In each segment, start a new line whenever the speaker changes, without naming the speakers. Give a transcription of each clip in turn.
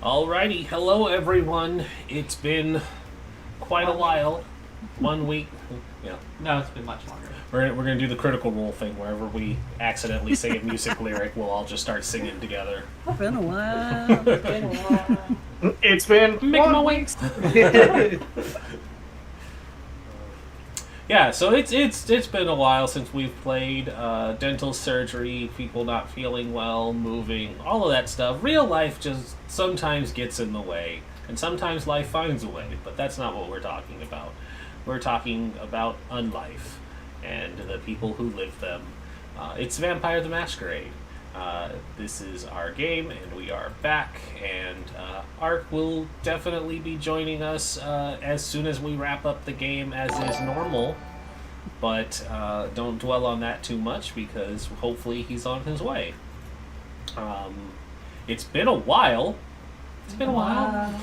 Alrighty, hello everyone. It's been quite a while. 1 week. Yeah.
No, it's been much longer.
We're gonna do the Critical Role thing. Wherever we accidentally say a music lyric, we'll all just start singing together.
Been a while.
It's been
Make my winks. Yeah, so it's been a while since we've played. Dental surgery, people not feeling well, moving, all of that stuff. Real life just sometimes gets in the way, and sometimes life finds a way, but that's not what we're talking about. We're talking about unlife and the people who live them. It's Vampire the Masquerade. This is our game, and we are back, and Ark will definitely be joining us as soon as we wrap up the game, as is normal, but don't dwell on that too much, because hopefully he's on his way. It's been a while. It's been a while.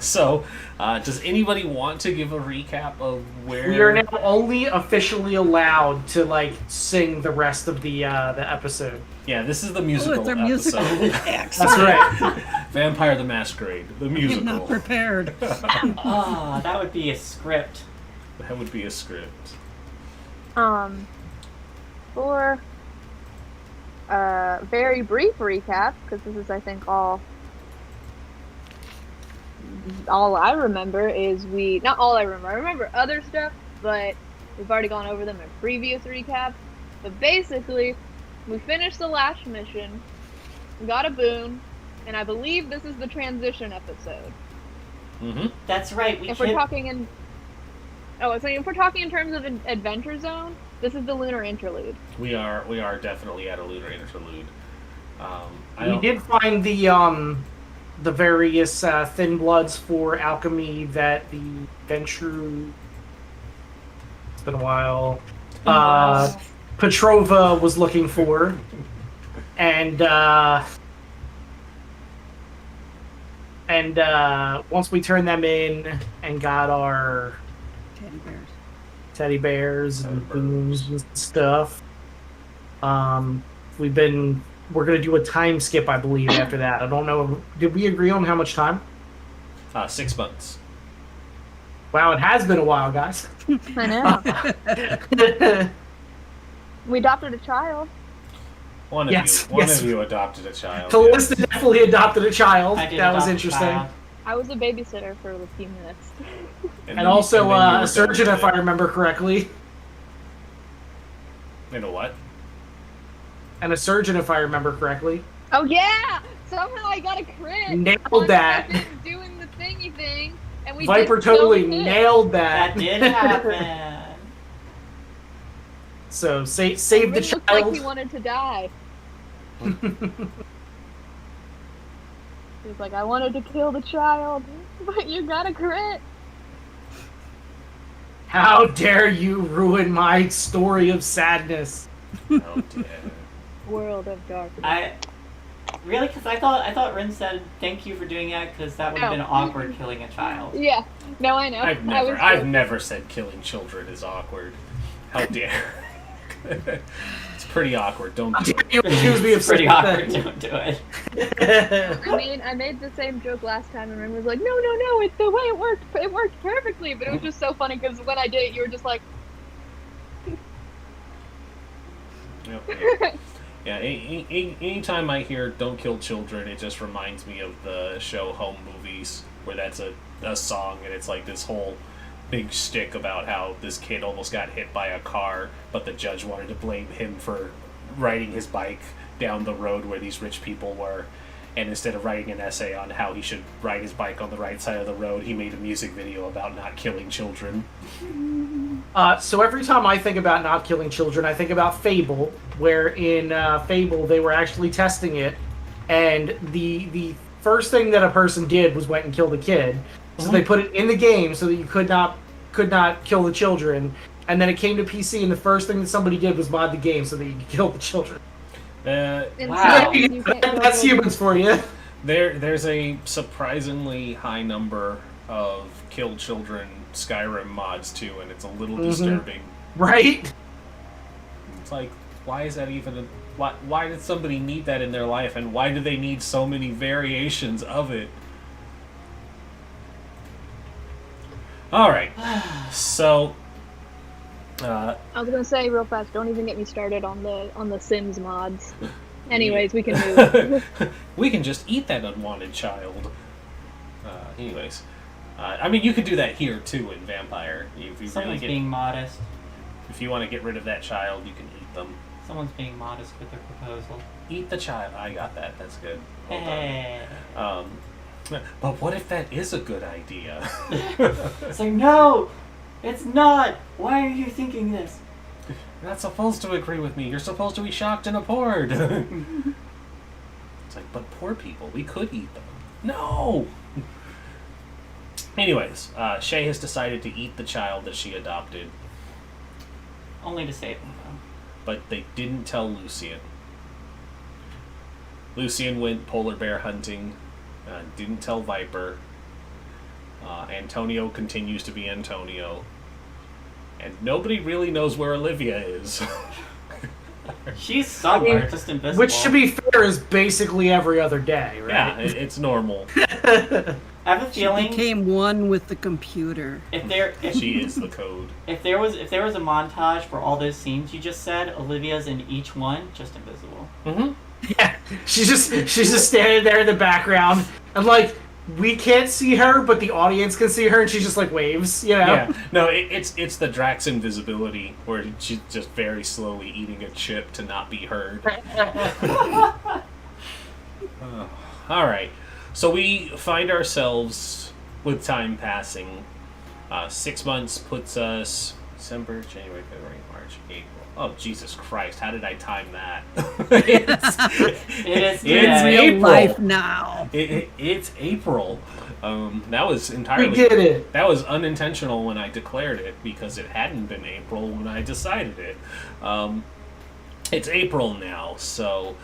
So, does anybody want to give a recap of where...
We are now only officially allowed to, sing the rest of the episode.
Yeah, this is the musical
it's our
episode.
musical.
That's right.
Vampire the Masquerade, the musical.
I'm not prepared.
That would be a script.
That would be a script.
For a very brief recap, because this is, I think, all I remember is not all I remember other stuff, but we've already gone over them in previous recaps. But basically, we finished the last mission, got a boon, and I believe this is the transition episode.
Mm-hmm.
That's right.
If we're talking in terms of an adventure zone, this is the Lunar Interlude.
We are definitely at a Lunar Interlude.
We did find the various thin bloods for alchemy that the Venture... It's been a while. Petrova was looking for. And once we turned them in and got our teddy bears and booms and stuff, we're going to do a time skip, I believe, after that. I don't know. Did we agree on how much time?
6 months.
Wow, it has been a while, guys.
I know. We adopted a child.
One of you adopted a child.
Callista definitely adopted a child.
I did
That was
adopt a
interesting.
child.
I was a babysitter for a few minutes.
And also a surgeon, if I remember correctly.
You know what?
And a surgeon, if I remember correctly.
Oh yeah! Somehow I got a crit.
Nailed that.
Doing the thingy thing, and we
Viper
did so
totally
good.
nailed that.
That did happen.
So save
It
the
really looked
child.
like he wanted to die. He was like, I wanted to kill the child, but you got a crit.
How dare you ruin my story of sadness?
Oh, dear.
World of darkness.
Really? Because I thought Rin said thank you for doing that, because that would have
No.
been awkward killing a child.
Yeah. No, I know.
I've never said killing children is awkward. How dare. It's pretty awkward. Don't do it.
You accuse me of
It's pretty
saying
awkward.
that.
Don't do it.
I made the same joke last time, and Rin was like, no, it's the way it worked. It worked perfectly, but it was just so funny, because when I did it, you were just like...
Yeah, anytime I hear "Don't Kill Children," it just reminds me of the show Home Movies, where that's a song, and it's like this whole big shtick about how this kid almost got hit by a car, but the judge wanted to blame him for riding his bike down the road where these rich people were, and instead of writing an essay on how he should ride his bike on the right side of the road, he made a music video about not killing children.
So every time I think about not killing children, I think about Fable, where in Fable they were actually testing it, and the first thing that a person did was went and killed a kid. So they put it in the game so that you could not kill the children, and then it came to PC, and the first thing that somebody did was mod the game so that you could kill the children.
Wow.
That's humans for you.
There's a surprisingly high number of kill children Skyrim mods too, and it's a little disturbing.
Right?
It's like, why is that even Why did somebody need that in their life, and why do they need so many variations of it? Alright, so...
I was gonna say real fast, don't even get me started on the Sims mods. Anyways, we can move.
We can just eat that unwanted child. Anyways. I mean, you could do that here, too, in Vampire. If you
Someone's
really
being modest.
If you want to get rid of that child, you can eat them.
Someone's being modest with their proposal.
Eat the child. I got that. That's good. Well
Hey.
done. But what if that is a good idea?
It's like, no! It's not! Why are you thinking this?
You're not supposed to agree with me. You're supposed to be shocked and abhorred. It's like, but poor people, we could eat them. No! Anyways, Shay has decided to eat the child that she adopted,
Only to save them, though.
but they didn't tell Lucian. Lucian went polar bear hunting, didn't tell Viper. Antonio continues to be Antonio. And nobody really knows where Olivia is.
She's somewhere,
I mean,
just invisible.
Which, to be fair, is basically every other day, right?
Yeah, it's normal.
I have a
She
feeling
became one with the computer.
if
She is the code.
if there was a montage for all those scenes you just said, Olivia's in each one, just invisible.
Mm-hmm.
Yeah, she's just standing there in the background, and like we can't see her, but the audience can see her, and she just like waves, you know?
Yeah, no, it's the Drax invisibility, where she's just very slowly eating a chip to not be heard. All right, so we find ourselves with time passing. 6 months puts us December, January, February, March, April. Oh, Jesus Christ! How did I time that?
It is
It's
Real
April.
life now.
It's April. That was entirely.
We did it.
That was unintentional when I declared it because it hadn't been April when I decided it. It's April now, so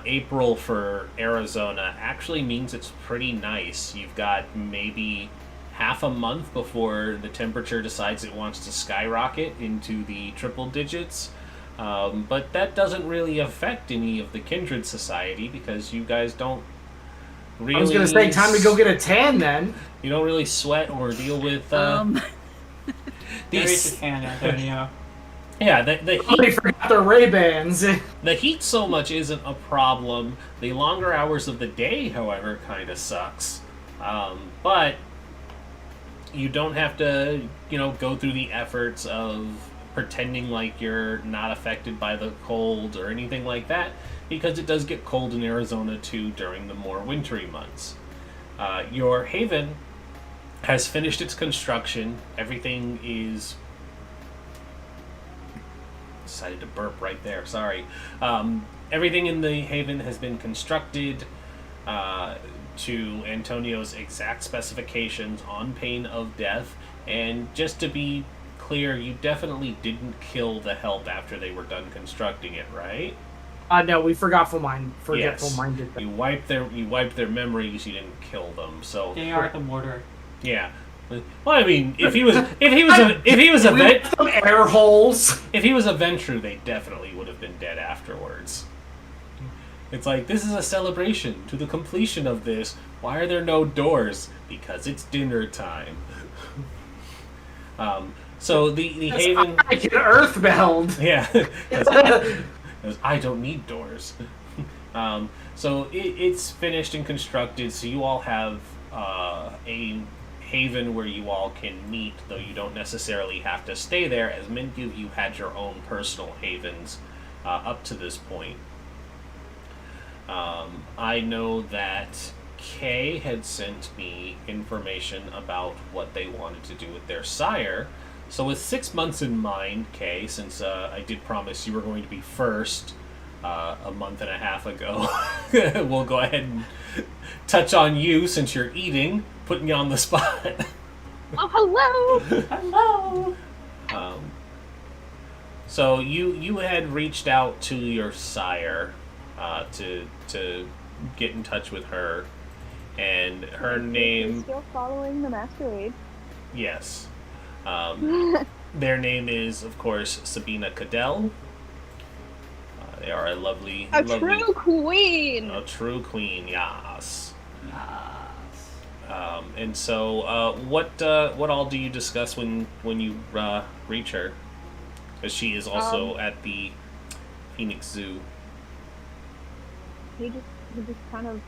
April for Arizona actually means it's pretty nice. You've got maybe half a month before the temperature decides it wants to skyrocket into the triple digits. But that doesn't really affect any of the Kindred Society because you guys don't really...
I was gonna say, time to go get a tan then.
You don't really sweat or deal with...
Very
these...
Japan, Antonio.
Yeah, the
They
heat...
forgot their Ray-Bans.
The heat so much isn't a problem. The longer hours of the day, however, kind of sucks. But you don't have to, go through the efforts of pretending like you're not affected by the cold or anything like that, because it does get cold in Arizona too during the more wintry months. Your haven has finished its construction. Everything is... Decided to burp right there, sorry. Everything in the haven has been constructed to Antonio's exact specifications on pain of death, and just to be clear, you definitely didn't kill the help after they were done constructing it, right?
No, we forgetful minded.
You wiped their memories. You didn't kill them. So
They are the mortar.
yeah. Well, I mean, if he was a
Some air holes.
if he was a Ventru, they definitely would have been dead afterwards. It's like, this is a celebration to the completion of this. Why are there no doors? Because it's dinner time. So the haven...
I can earthbound.
Yeah. I don't need doors. So it's finished and constructed, so you all have a haven where you all can meet, though you don't necessarily have to stay there, as many of you had your own personal havens up to this point. I know that Kay had sent me information about what they wanted to do with their sire. So with 6 months in mind, Kay, since I did promise you were going to be first a month and a half ago, we'll go ahead and touch on you since you're eating, putting you on the spot.
Oh, hello!
Hello!
So you had reached out to your sire to get in touch with her, and her name...
Still following the masquerade.
Yes. Their name is, of course, Sabina Cadell. They are a lovely,
A
lovely,
true queen!
a true queen. Yes.
Yes.
And so, what all do you discuss when you reach her? Because she is also at the Phoenix Zoo.
He just kind of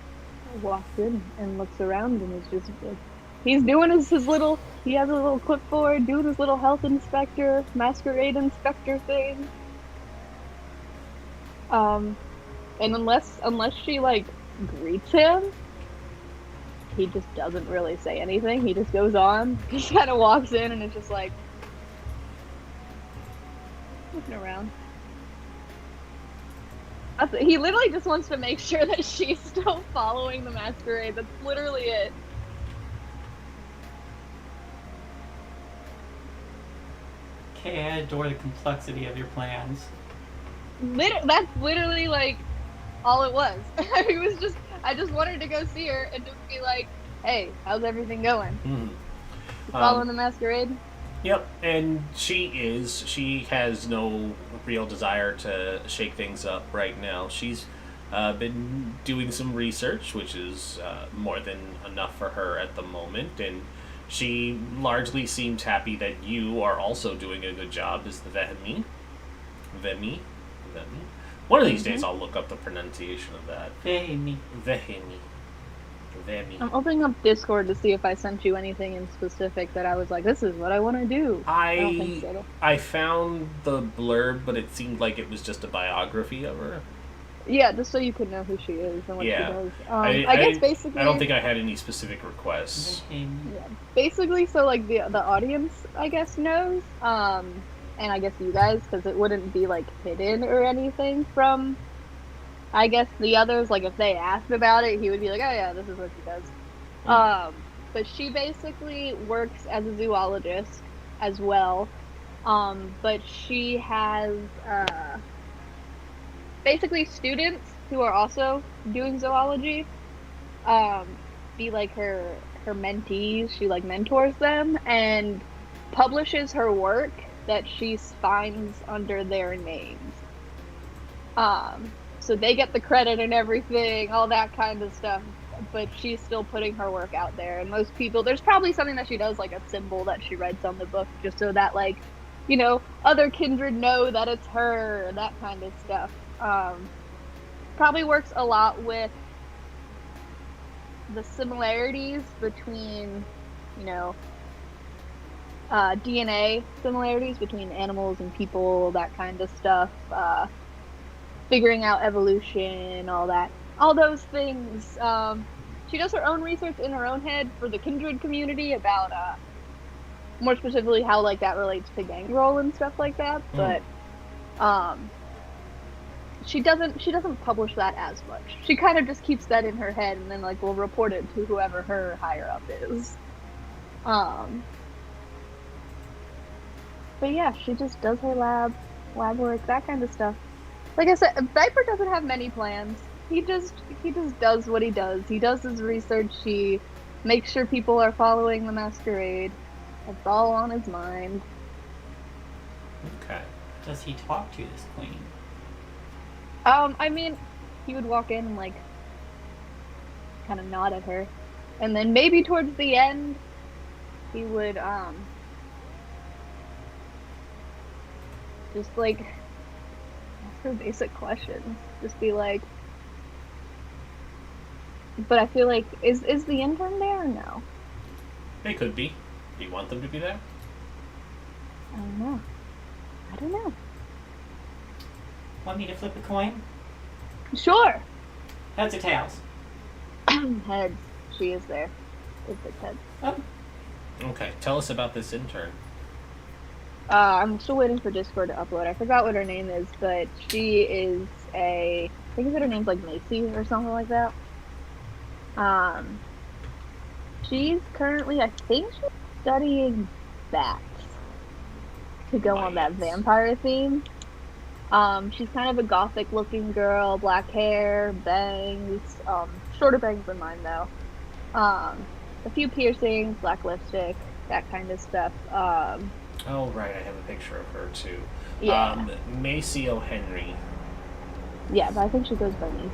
walks in and looks around and is just like, he's doing his little, he has a little clipboard, doing his little health inspector, masquerade inspector thing. And unless she like greets him, he just doesn't really say anything. He just goes on. He kind of walks in and is just like looking around. He literally just wants to make sure that she's still following the masquerade. That's literally it.
Okay, I adore the complexity of your plans.
That's literally like all it was. I just wanted to go see her and just be like, hey, how's everything going?
Hmm.
You following the masquerade?
Yep, and she has no real desire to shake things up right now. She's been doing some research, which is more than enough for her at the moment, and she largely seems happy that you are also doing a good job as the Vemi. Vemi? One of these days I'll look up the pronunciation of that.
Vemi.
Vemi.
I'm opening up Discord to see if I sent you anything in specific that I was like, this is what I want to do. I don't think so.
I found the blurb, but it seemed like it was just a biography of her.
Yeah, just so you could know who she is and what
Yeah.
she does.
I
guess basically...
I don't think I had any specific requests.
Vemi.
Yeah. Basically, so like the audience, I guess, knows, and I guess you guys, because it wouldn't be like hidden or anything from, I guess, the others. Like if they asked about it, he would be like, oh yeah, this is what she does. But she basically works as a zoologist as well. But she has basically students who are also doing zoology be like her mentees. She like mentors them and publishes her work that she finds under their names. So they get the credit and everything, all that kind of stuff, but she's still putting her work out there. And most people, there's probably something that she does, like a symbol that she writes on the book, just so that, like, you know, other kindred know that it's her, that kind of stuff. Probably works a lot with the similarities between, you know, DNA similarities between animals and people, that kind of stuff. Figuring out evolution, all those things. She does her own research in her own head for the kindred community about, more specifically how like that relates to gangrel and stuff like that. But she doesn't publish that as much. She kind of just keeps that in her head and then like will report it to whoever her higher up is. But yeah, she just does her lab work, that kind of stuff. Like I said, Viper doesn't have many plans. He just does what he does. He does his research. He makes sure people are following the masquerade. That's all on his mind.
Okay.
Does he talk to this queen?
I mean, he would walk in and like kind of nod at her, and then maybe towards the end, he would just like ask her basic questions. Just be like, but I feel like is the intern there or no?
They could be. Do you want them to be there?
I don't know.
Want me to flip a coin?
Sure.
Heads or tails?
Heads. She is there. It's heads.
Oh.
Okay. Tell us about this intern.
I'm still waiting for Discord to upload. I forgot what her name is, but she is I think that her name's like Macy or something like that. She's currently, I think she's studying bats to go on that vampire theme. She's kind of a gothic looking girl, black hair, bangs, shorter bangs than mine though. A few piercings, black lipstick, that kind of stuff.
Oh, right. I have a picture of her, too.
Yeah.
Macy O'Henry.
Yeah, but I think she goes by Macy.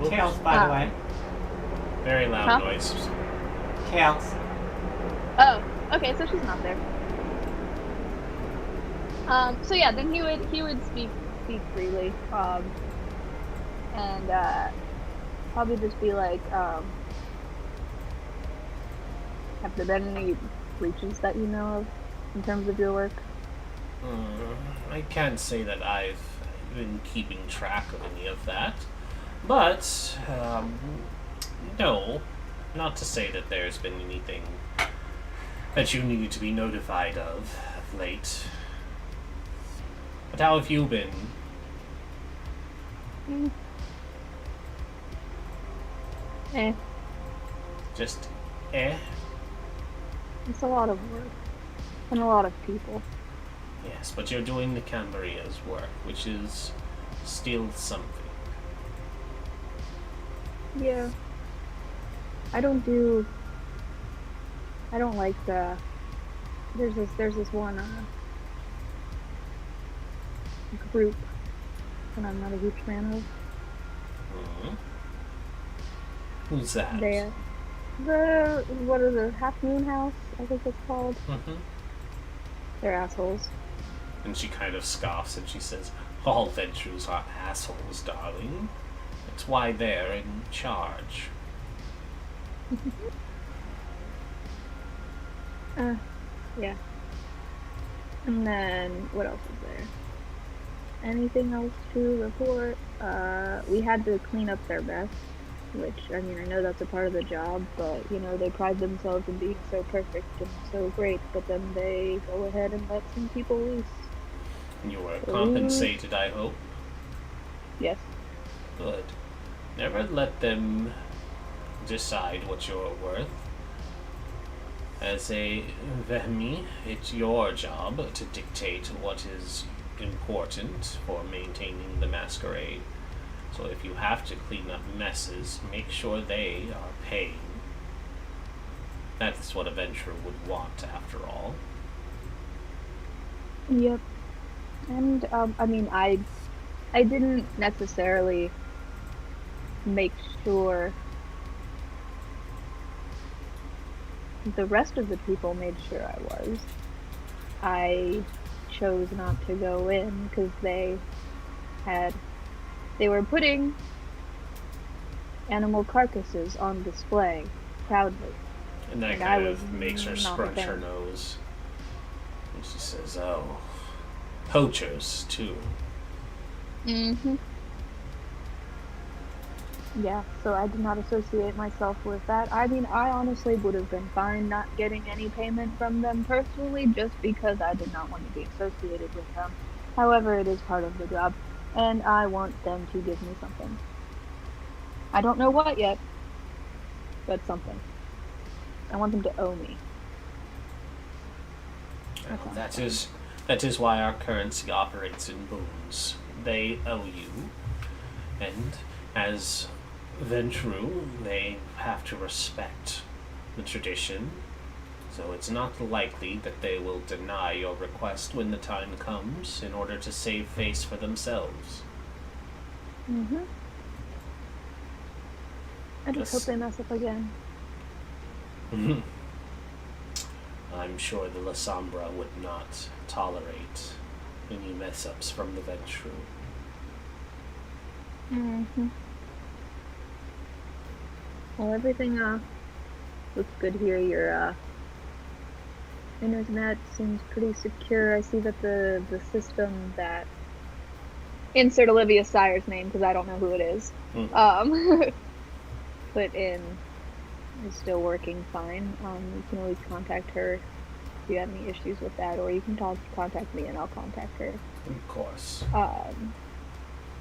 Oops.
Tails, by the way.
Very loud
Huh?
noise.
Tails.
Oh, okay, so she's not there. So yeah, then he would speak freely, and probably just be like, have there been any breaches that you know of in terms of your work?
I can't say that I've been keeping track of any of that, but no, not to say that there's been anything that you need to be notified of late. But how have you been?
Eh,
Just eh?
it's a lot of work and a lot of people.
Yes, but you're doing the Cambaria's work, which is still something.
Yeah. I don't like there's this one group that I'm not a huge fan of.
Hmm. Who's that?
What is it, Half Moon House, I think it's called.
Mm-hmm.
They're assholes.
And she kind of scoffs and she says, all ventures are assholes, darling. That's why they're in charge.
Yeah. And then, what else is there? Anything else to report? We had to clean up their mess, which, I mean, I know that's a part of the job, but, you know, they pride themselves in being so perfect and so great, but then they go ahead and let some people loose.
You were compensated, I hope.
Yes.
Good. Never let them decide what you're worth. As a Vehmi, it's your job to dictate what is important for maintaining the masquerade. So if you have to clean up messes, make sure they are paying. That's what a venturer would want, after all.
Yep. And, I mean, I didn't necessarily make sure the rest of the people made sure I was. I chose not to go in because they were putting animal carcasses on display proudly.
And that
And
kind
I
of
was
makes her
not a
scrunch her
fan.
nose. And she says, oh, poachers, too.
Mm-hmm. Yeah, so I did not associate myself with that. I mean, I honestly would have been fine not getting any payment from them personally, just because I did not want to be associated with them. However, it is part of the job, and I want them to give me something. I don't know what yet, but something. I want them to owe me.
Well, that is why our currency operates in boons. They owe you, and as Ventru, they have to respect the tradition, so it's not likely that they will deny your request when the time comes in order to save face for themselves.
Mm-hmm. I just hope they mess up again.
Mhm. I'm sure the La Sombra would not tolerate any mess-ups from the Ventru.
Mm-hmm. Well, everything looks good here. Your internet seems pretty secure. I see that the system that insert Olivia Sire's name because I don't know who it is. Put in is still working fine. You can always contact her if you have any issues with that, or you can contact me and I'll contact her.
Of course.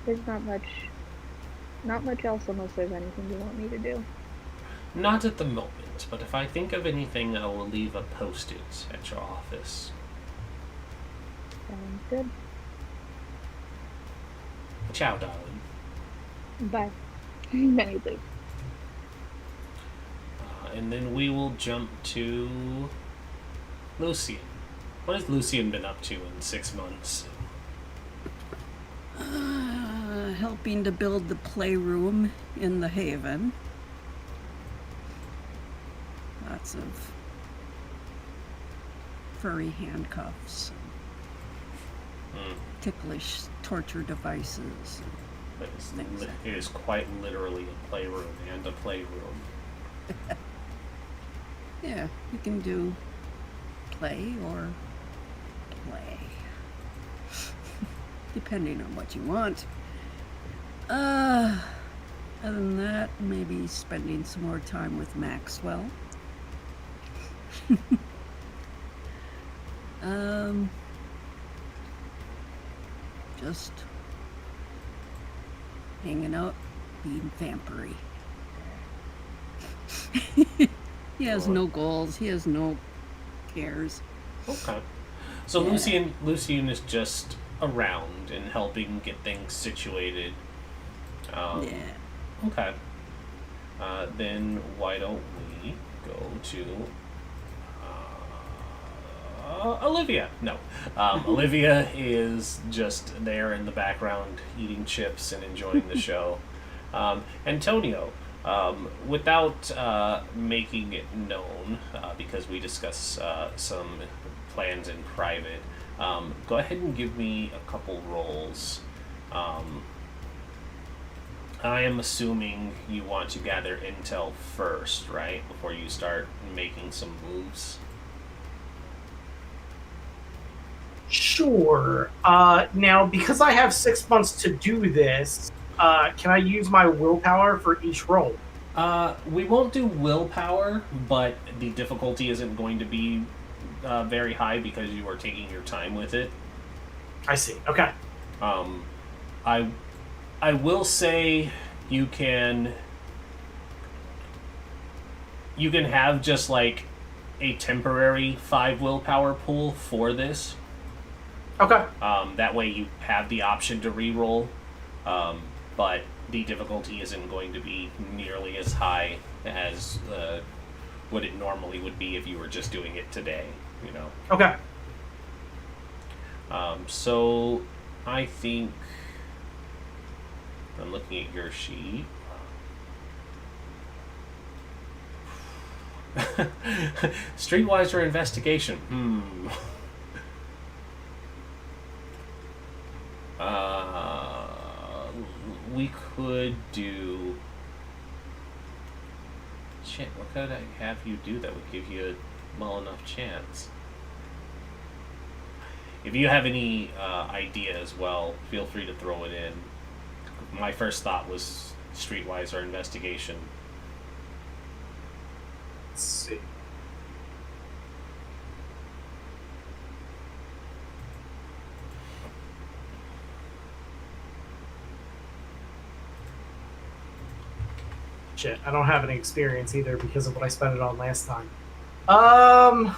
There's not much else unless there's anything you want me to do.
Not at the moment, but if I think of anything, I will leave a post-it at your office.
Sounds good.
Ciao, darling.
Bye. Many thanks.
And then we will jump to Lucian. What has Lucian been up to in 6 months?
helping to build the playroom in the Haven. Lots of furry handcuffs, ticklish torture devices.
But it is quite literally a playroom and a playroom.
Yeah, you can do play or play. Depending on what you want. Other than that, maybe spending some more time with Maxwell. Just hanging out, being vampire-y. He has no goals. He has no cares.
Okay. So
Yeah.
Lucian is just around and helping get things situated.
Yeah.
Okay. Then why don't we go to Olivia? No. Olivia is just there in the background eating chips and enjoying the show. Antonio, without making it known, because we discuss some plans in private, go ahead and give me a couple rolls. I am assuming you want to gather intel first, right? Before you start making some moves.
Sure. Now, because I have 6 months to do this, can I use my willpower for each roll?
We won't do willpower, but the difficulty isn't going to be very high because you are taking your time with it.
I see. Okay.
I will say you can have just like a temporary 5 willpower pool for this.
Okay.
That way you have the option to reroll, but the difficulty isn't going to be nearly as high as what it normally would be if you were just doing it today, you know?
Okay.
So I think I'm looking at your sheet. Streetwise or investigation? We could do. Shit, what could I have you do that would give you a well enough chance? If you have any idea as well, feel free to throw it in. My first thought was streetwise or investigation.
Let's see. Shit, I don't have any experience either because of what I spent it on last time. I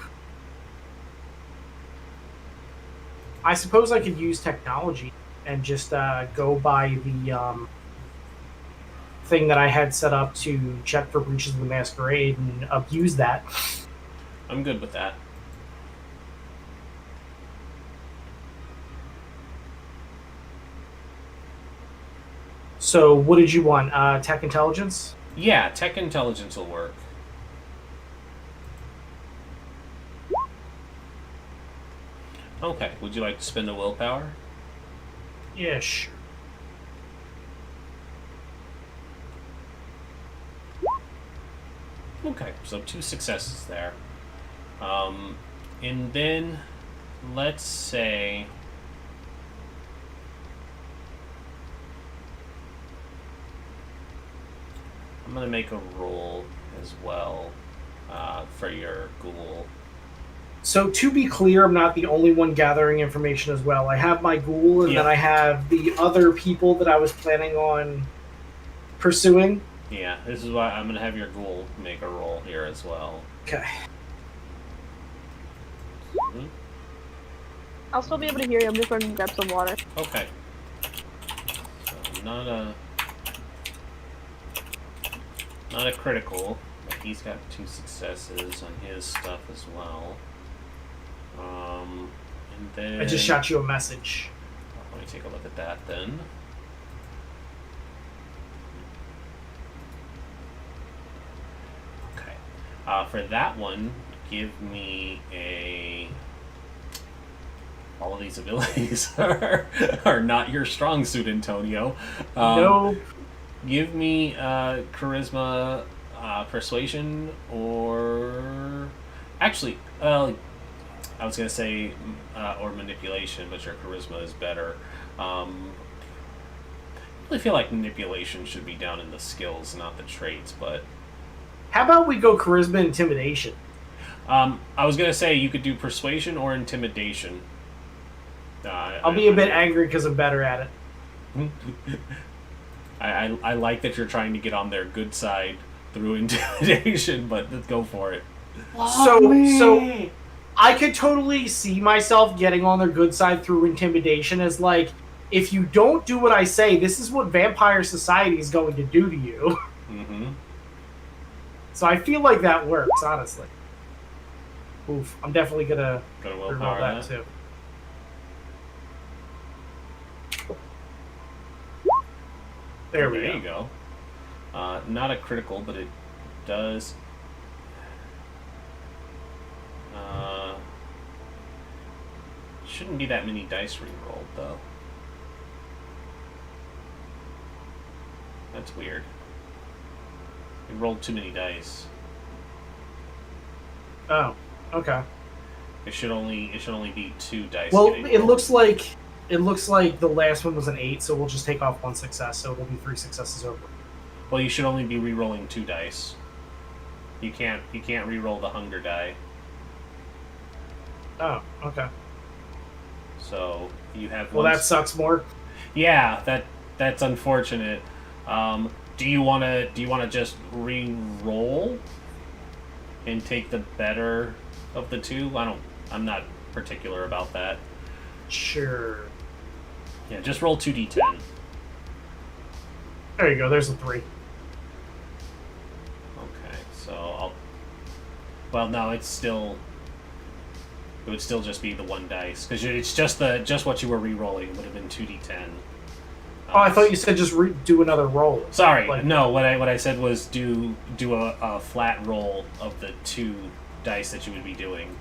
suppose I could use technology and just go by the thing that I had set up to check for breaches of the masquerade and abuse that.
I'm good with that.
So, what did you want? Tech intelligence?
Yeah, tech intelligence will work. Okay, would you like to spend a willpower?
Yeah, sure.
Okay, so 2 successes there. And then, let's say... I'm going to make a roll as well for your ghoul.
So, to be clear, I'm not the only one gathering information as well. I have my ghoul, and
Yeah.
then I have the other people that I was planning on pursuing.
Yeah, this is why I'm going to have your ghoul make a roll here as well.
Okay.
I'll still be able to hear you. I'm just running to grab some water.
Okay. So not a critical, but he's got 2 successes on his stuff as well. And then
I just shot you a message.
let me take a look at that then. For that one, give me a. All of these abilities are not your strong suit, Antonio.
No.
Give me charisma, persuasion, or actually, I was gonna say or manipulation, but your charisma is better. I really feel like manipulation should be down in the skills, not the traits. But
How about we go charisma intimidation?
I was gonna say you could do persuasion or intimidation.
I'll be a bit angry because I'm better at it.
I like that you're trying to get on their good side through intimidation, but let's go for it.
So I could totally see myself getting on their good side through intimidation as like, if you don't do what I say, this is what vampire society is going to do to you.
Mm-hmm.
So I feel like that works, honestly. Oof, I'm definitely gonna
Willpower
reroll that
that.
too. There we
you
go.
go. Not a critical, but it does. Shouldn't be that many dice re-rolled, though. That's weird. You rolled too many dice.
Oh, okay.
It should only be 2 dice.
Well,
getting
it
rolled.
looks like the last one was an 8, so we'll just take off 1 success, so it'll be 3 successes over.
Well, you should only be re-rolling 2 dice. You can't re-roll the hunger die.
Oh, okay.
So you have.
Well, that sucks more.
Yeah, that's unfortunate. Do you wanna just re-roll and take the better of the 2? I'm not particular about that.
Sure.
Yeah, just roll 2d10.
There you go. There's a 3.
Okay, so I'll. Well, no, it's still. It would still just be the 1 dice because it's just what you were re-rolling. It would have been 2d10.
Oh, I thought you said just do another roll.
Sorry,
Like-
no. What I said was do a flat roll of the 2 dice that you would be doing.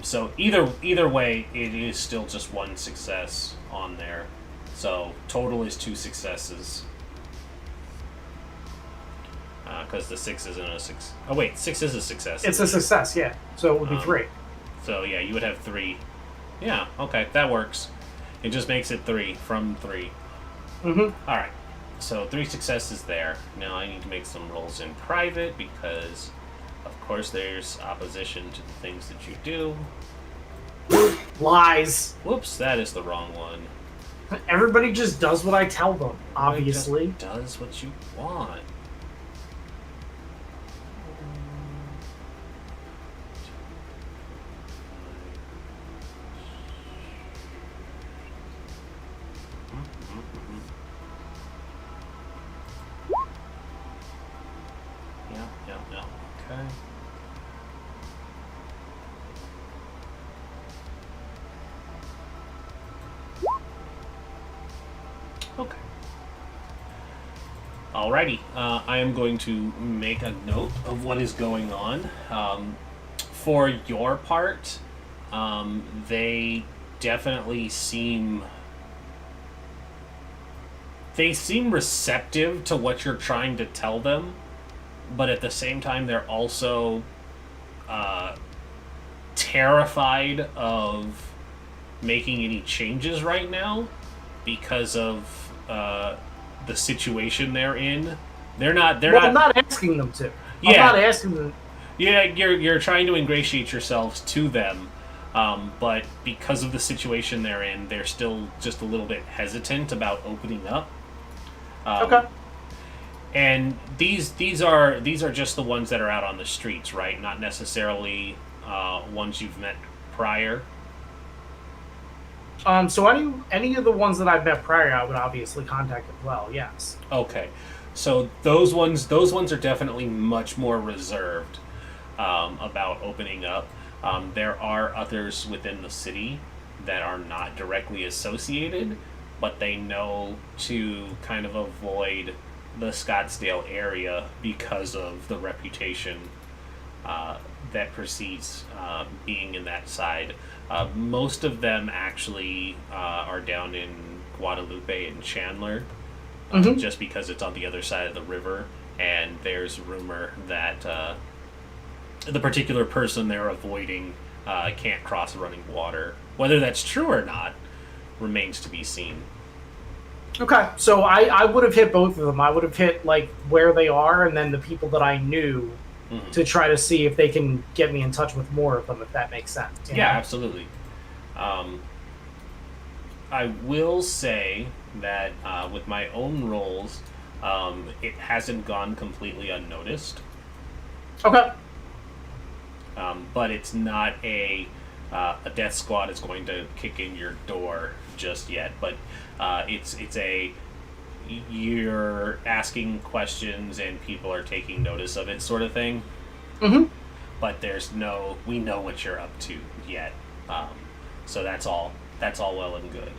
So either way, it is still just 1 success on there. So total is 2 successes. Because the 6 isn't a 6. Oh wait, 6 is a success.
It's a success, yeah. So it would be 3.
So yeah, you would have 3. Yeah, okay, that works. It just makes it 3 from 3.
Mm-hmm.
All right. So 3 successes there. Now I need to make some rolls in private because, of course, there's opposition to the things that you do.
Lies.
Whoops, that is the wrong one.
Everybody just does what I tell them, obviously.
It just does what you want. Yeah. Okay. Okay. Alrighty. I am going to make a note of what is going on. For your part, they definitely seem... They seem receptive to what you're trying to tell them, but at the same time, they're also terrified of making any changes right now because of the situation they're in. They're not.
I'm not asking them to.
Yeah.
I'm not asking them.
Yeah, you're trying to ingratiate yourselves to them, but because of the situation they're in, they're still just a little bit hesitant about opening up.
Okay.
And these are just the ones that are out on the streets, right? Not necessarily ones you've met prior.
So any of the ones that I've met prior, I would obviously contact as well. Yes.
Okay, so those ones are definitely much more reserved about opening up. There are others within the city that are not directly associated, but they know to kind of avoid the Scottsdale area because of the reputation that precedes being in that side. Most of them actually are down in Guadalupe and Chandler, just because it's on the other side of the river, and there's rumor that the particular person they're avoiding can't cross running water. Whether that's true or not remains to be seen.
Okay, so I would have hit both of them. I would have hit like where they are, and then the people that I knew, to try to see if they can get me in touch with more of them, if that makes sense. You know?
Absolutely. I will say that with my own roles, it hasn't gone completely unnoticed.
Okay.
But it's not a death squad is going to kick in your door just yet. But it's a you're asking questions and people are taking notice of it, sort of thing. But there's no we know what you're up to yet. So that's all well and good.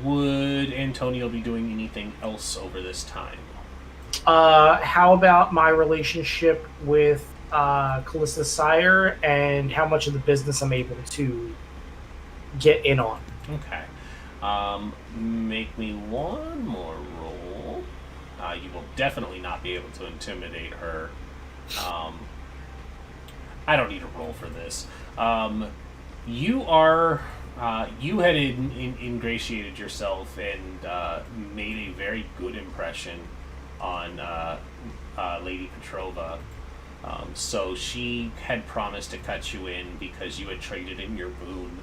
Would Antonio be doing anything else over this time?
How about my relationship with Callista's sire, and how much of the business I'm able to get in on?
Okay. Make me one more roll. You will definitely not be able to intimidate her. I don't need a roll for this. You are... you had ingratiated yourself and made a very good impression on Lady Petrova. So she had promised to cut you in because you had traded in your boon.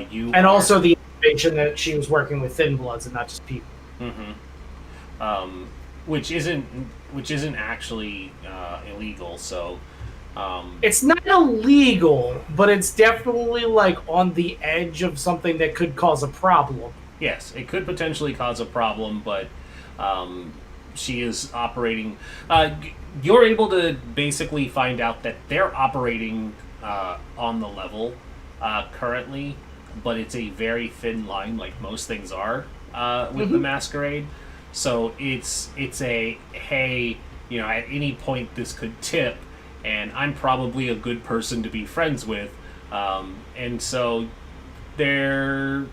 You
and
are...
also the information that she was working with Thin Bloods and not just people.
Which isn't actually illegal. So
it's not illegal, but it's definitely like on the edge of something that could cause a problem.
Yes, it could potentially cause a problem, but she is operating. You're able to basically find out that they're operating on the level currently, but it's a very thin line, like most things are with the Masquerade. So it's a hey, at any point this could tip, and I'm probably a good person to be friends with, and so they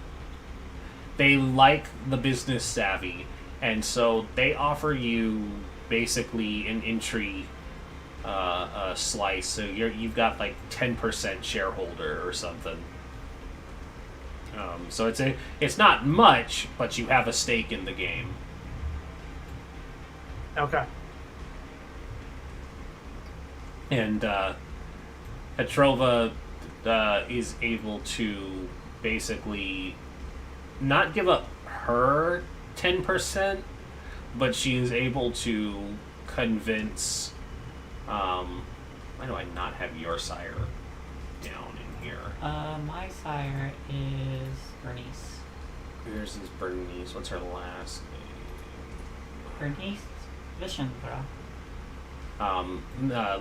like the business savvy, and so they offer you basically an entry slice. So you've got like 10% shareholder or something. So it's not much, but you have a stake in the game.
Okay.
And Petrova is able to basically not give up her 10%, but she is able to convince... why do I not have your sire down in here?
My sire is Bernice.
Yours is Bernice. What's her last name?
Bernice Vishendra.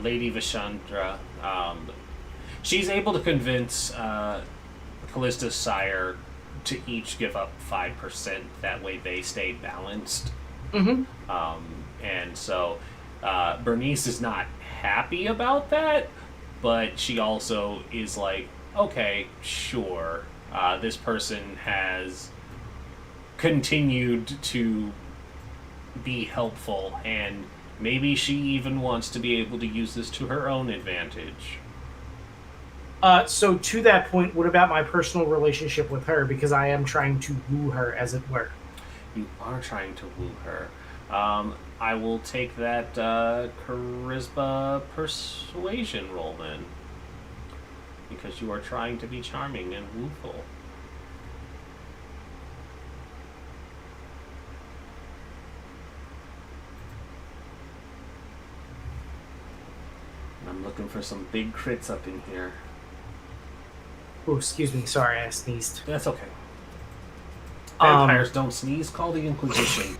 Lady Vishandra. She's able to convince Callista's sire to each give up 5%. That way they stay balanced. And so Bernice is not happy about that, but she also is like, okay, sure. This person has continued to be helpful, and maybe she even wants to be able to use this to her own advantage.
So to that point, what about my personal relationship with her? Because I am trying to woo her, as it were.
You are trying to woo her. I will take that charisma persuasion roll then. Because you are trying to be charming and wooful. I'm looking for some big crits up in here.
Oh, excuse me. Sorry, I sneezed.
That's okay. Vampires don't sneeze. Call the Inquisition.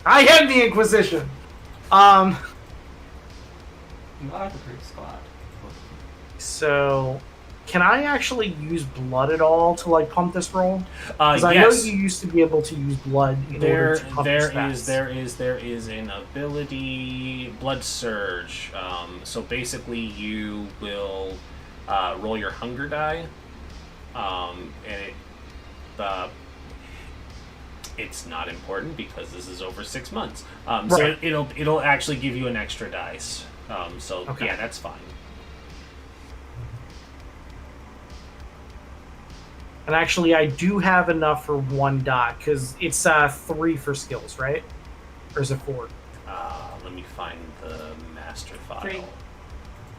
I am the Inquisition!
You are the brute squad.
So, can I actually use blood at all to like pump this roll? Because I know
Yes.
you used to be able to use blood in order to pump
There
stats.
there is an ability, Blood Surge. So basically, you will roll your hunger die, and it's not important because this is over 6 months. So
Right.
it'll actually give you an extra dice. So
Okay.
yeah, that's fine.
And actually, I do have enough for 1 dot because it's 3 for skills, right? Or is it 4?
Let me find the master file.
3.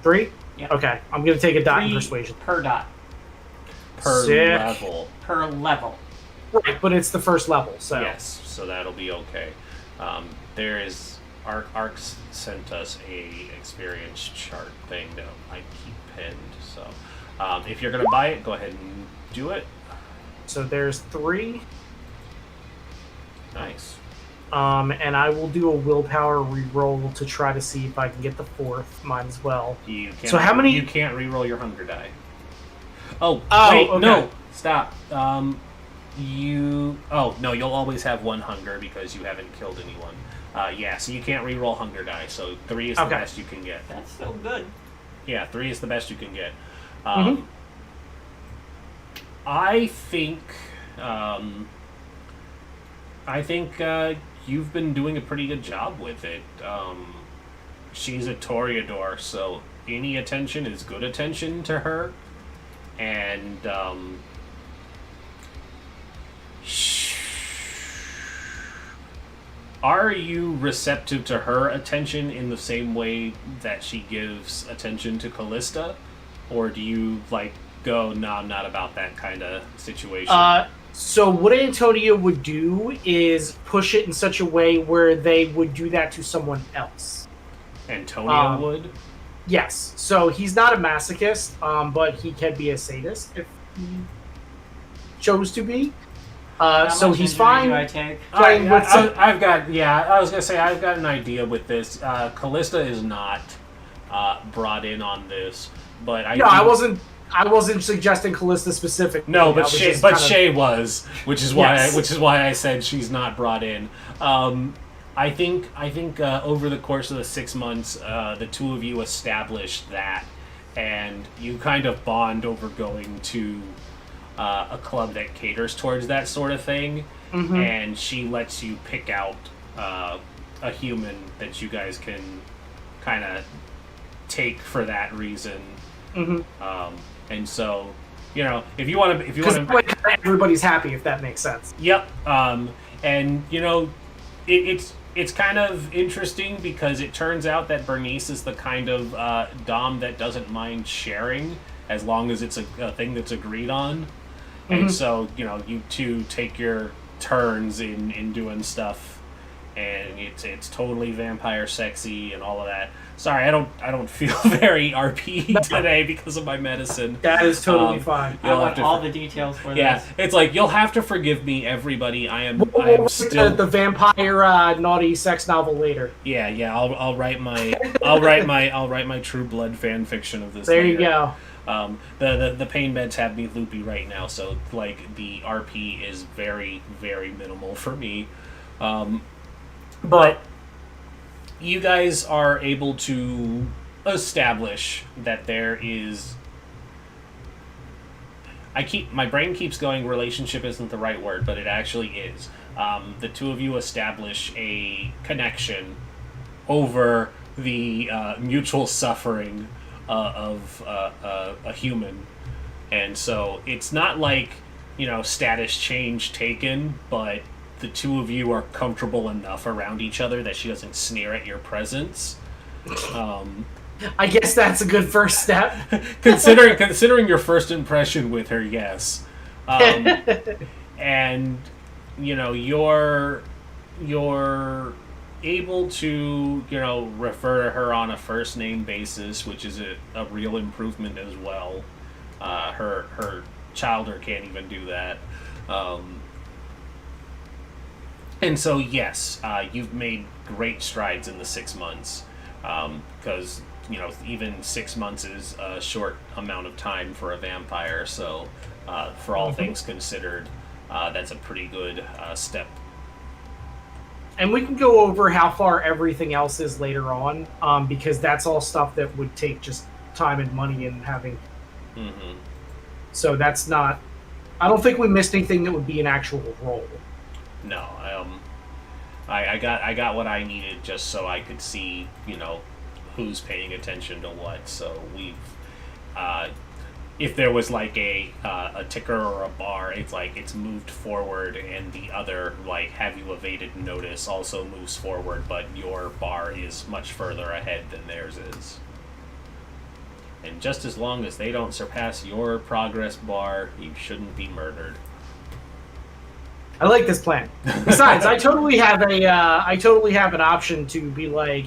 3?
Yeah.
Okay, I'm gonna take a dot in
3
persuasion.
per dot.
Per
Sick.
level.
Per level.
Right, but it's the first level, so
Yes, so that'll be okay. There is Ark sent us a experience chart thing that I keep pinned. So if you're gonna buy it, go ahead and do it.
So there's 3.
Nice.
And I will do a willpower reroll to try to see if I can get the 4th. Might as well.
You can't,
So how many-
You can't re-roll your hunger die. Oh,
Oh,
wait,
okay.
no, stop. No, you'll always have 1 hunger because you haven't killed anyone. Yeah, so you can't re-roll hunger die. So 3 is the
Okay.
best you can get.
That's still good.
Yeah, 3 is the best you can get.
Mhm.
I think you've been doing a pretty good job with it. She's a Toreador, so any attention is good attention to her, and are you receptive to her attention in the same way that she gives attention to Callista? Or do you, like, go, no, I'm not about that kind of situation?
So what Antonia would do is push it in such a way where they would do that to someone else.
Antonia would?
Yes. So he's not a masochist, but he can be a sadist if he chose to be.
How
So
much
he's
injury
fine.
Do I take?
Playing with some-
I've got, I was going to say, I've got an idea with this. Callista is not brought in on this, but
No, I wasn't suggesting Callista specifically.
No,
I
but
was
Shay,
just
but
kind of-
Shay was, which is why
Yes.
I said she's not brought in. I think over the course of the 6 months, the two of you established that, and you kind of bond over going to a club that caters towards that sort of thing, and she lets you pick out a human that you guys can kind of take for that reason. And so, if you want to,
Because everybody's happy, if that makes sense.
Yep. And it's kind of interesting because it turns out that Bernice is the kind of dom that doesn't mind sharing as long as it's a thing that's agreed on. And so, you two take your turns in doing stuff, and it's totally vampire sexy and all of that. Sorry, I don't feel very RP today because of my medicine.
That is totally fine.
I want all the details for
Yeah,
this.
it's like you'll have to forgive me, everybody. I am
We'll
still
the vampire naughty sex novel later.
yeah. I'll write my True Blood fan fiction of this.
There
later.
you go.
The pain meds have me loopy right now, so like the RP is very, very minimal for me. But you guys are able to establish that there is. My brain keeps going. Relationship isn't the right word, but it actually is. The two of you establish a connection over the mutual suffering of a human, and so it's not like status change taken, but the two of you are comfortable enough around each other that she doesn't sneer at your presence.
I guess that's a good first step.
considering your first impression with her, yes. And you're able to refer to her on a first name basis, which is a real improvement as well. Her childer can't even do that. And so, yes, you've made great strides in the 6 months, because even 6 months is a short amount of time for a vampire. So, for all things considered, that's a pretty good step.
And we can go over how far everything else is later on, because that's all stuff that would take just time and money and having.
Mm-hmm.
So that's not. I don't think we missed anything that would be an actual roll.
No, I got what I needed just so I could see, who's paying attention to what. So we've, if there was like a ticker or a bar, it's like it's moved forward, and the other, like, have you evaded notice, also moves forward, but your bar is much further ahead than theirs is. And just as long as they don't surpass your progress bar, you shouldn't be murdered.
I like this plan. Besides, I totally have an option to be like,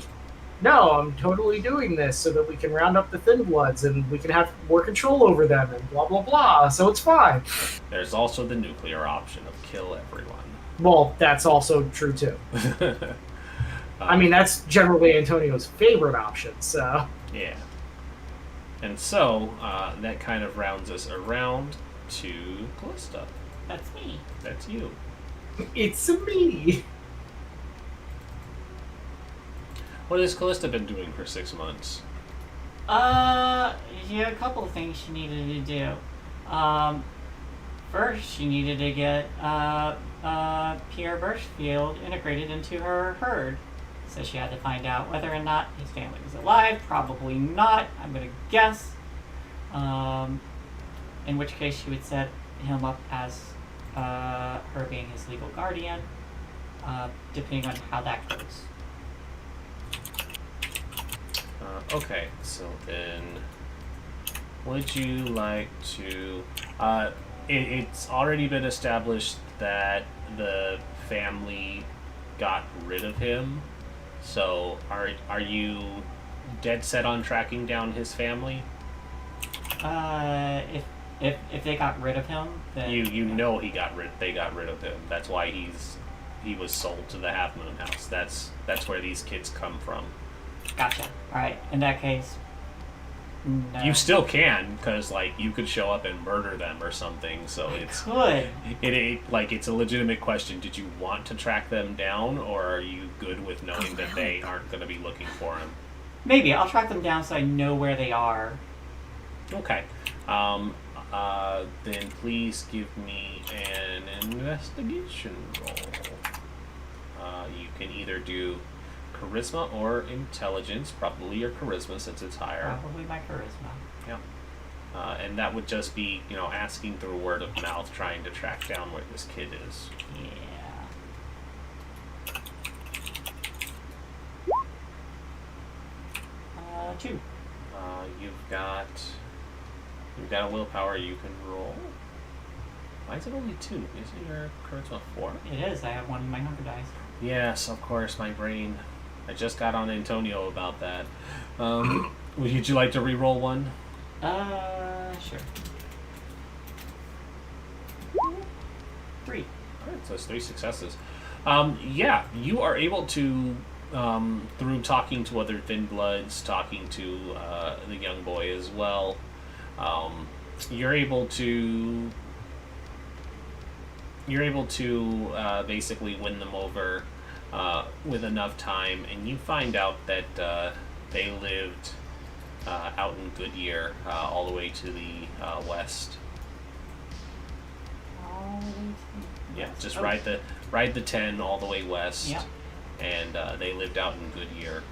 no, I'm totally doing this so that we can round up the Thin Bloods and we can have more control over them and blah blah blah. So it's fine.
There's also the nuclear option of kill everyone.
Well, that's also true too. I mean, that's generally Antonio's favorite option. So
yeah. And so that kind of rounds us around to Callista.
That's me.
That's you.
it's me.
What has Callista been doing for 6 months?
She had a couple of things she needed to do. First, she needed to get Pierre Birchfield integrated into her herd. So she had to find out whether or not his family was alive. Probably not, I'm gonna guess. In which case she would set him up as her being his legal guardian, depending on how that goes.
Okay, so then would you like to... it's already been established that the family got rid of him, so are you dead set on tracking down his family?
If they got rid of him, then
You know they got rid of him. That's why he was sold to the Half Moon House. That's where these kids come from.
Gotcha. Alright, in that case, no.
You still can, because you could show up and murder them or something. So
Could.
it's a legitimate question. Did you want to track them down, or are you good with knowing that they aren't going to be looking for him?
Maybe. I'll track them down so I know where they are.
Okay. Then please give me an investigation roll. You can either do charisma or intelligence. Probably your charisma, since it's higher.
Probably my charisma.
Yeah. And that would just be, asking through word of mouth, trying to track down where this kid is.
Yeah. 2.
You've got a willpower you can roll. Why is it only 2? Isn't your charisma 4?
It is. I have one in my hunger dice.
Yes, of course, my brain. I just got on Antonio about that. Would you like to re-roll one?
Sure. 3.
Alright, so it's 3 successes. Yeah, you are able to, through talking to other Thin Bloods, talking to the young boy as well, you're able to basically win them over with enough time, and you find out that they lived out in Goodyear, all the way to the west. Yeah, just ride the 10 all the way west.
Yeah.
And they lived out in Goodyear.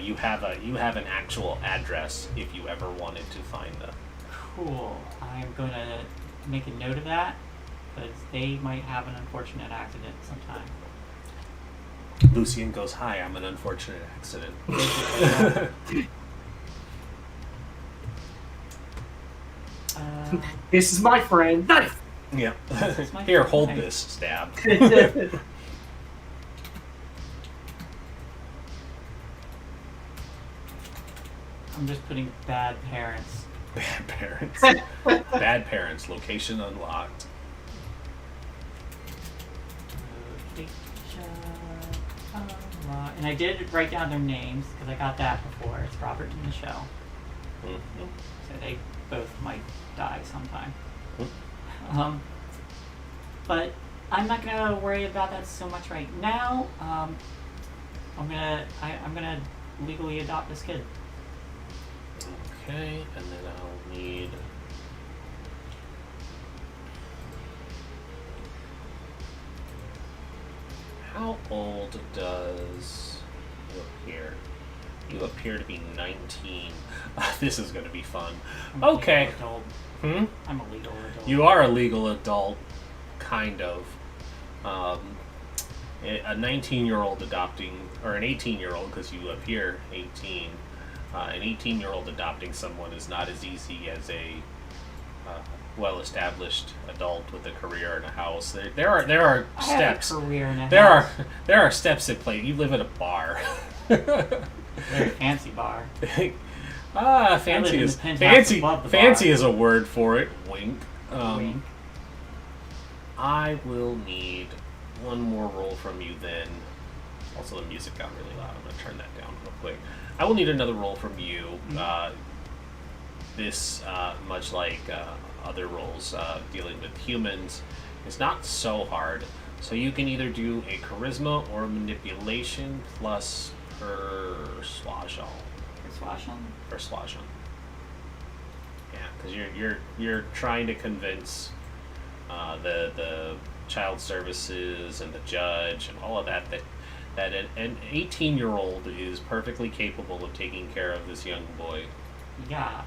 You have an actual address if you ever wanted to find them.
Cool. I'm gonna make a note of that, because they might have an unfortunate accident sometime.
Lucian goes, "Hi, I'm an unfortunate accident."
This is my friend. Knife.
Yeah.
my
Here,
friend.
hold this. Stab.
I'm just putting bad parents.
Bad parents. Bad parents. Location unlocked.
Location And I did write down their names because I got that before. It's Robert and Michelle.
Mm-hmm.
So they both might die sometime.
Mm-hmm.
But I'm not gonna worry about that so much right now. I'm gonna legally adopt this kid.
Okay, and then I'll need. How old does you appear? You appear to be 19. This is going to be fun.
I'm a
Okay.
legal adult.
Hmm?
I'm a legal adult.
You are a legal adult, kind of. A 19-year-old adopting, or an 18-year-old, because you appear 18. An 18-year-old adopting someone is not as easy as a well-established adult with a career and a house. There are
I have
steps.
a career and a
There
house.
are steps at play. You live at a bar.
Very fancy bar.
Fancy
in
is
the penthouse
fancy.
above the
Fancy
bar.
is a word for it. Wink.
Wink.
I will need one more roll from you then. Also, the music got really loud. I'm going to turn that down real quick. I will need another roll from you. This, much like other roles dealing with humans, is not so hard. So you can either do a charisma or a manipulation plus persuasion. Persuasion. Yeah, because you're trying to convince the child services and the judge and all of that an 18-year-old is perfectly capable of taking care of this young boy.
Yeah.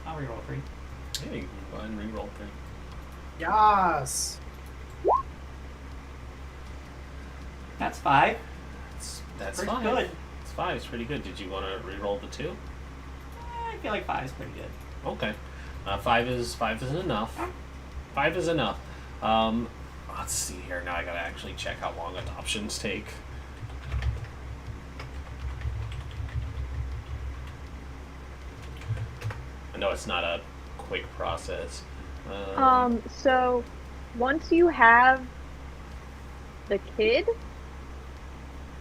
I'll reroll 3.
Hey, you can go ahead and re-roll 3.
Yes.
That's 5.
That's
Pretty
5.
good.
It's 5. It's pretty good. Did you want to re-roll the 2?
I feel like 5 is pretty good.
Okay. 5 is enough. 5 is enough. Let's see here. Now I gotta actually check how long adoptions take. I know it's not a quick process.
So once you have the kid,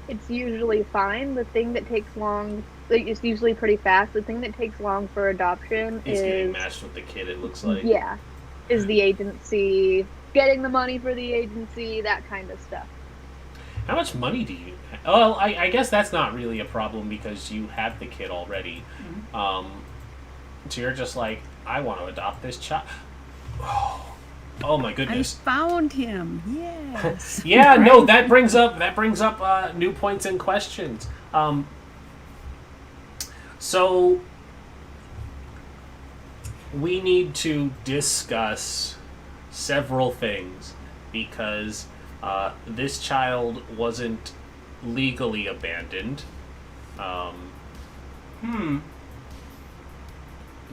it's usually fine. The thing that takes long, it's usually pretty fast. The thing that takes long for adoption
He's getting
is,
matched with the kid, it looks like.
yeah, is the agency, getting the money for the agency, that kind of stuff.
How much money do you have? Well, I guess that's not really a problem because you have the kid already.
Mm-hmm.
So you're just like, I want to adopt this child. Oh my
I
goodness.
found him. Yes.
Yeah, no, that brings up new points and questions. So we need to discuss several things because this child wasn't legally abandoned.
So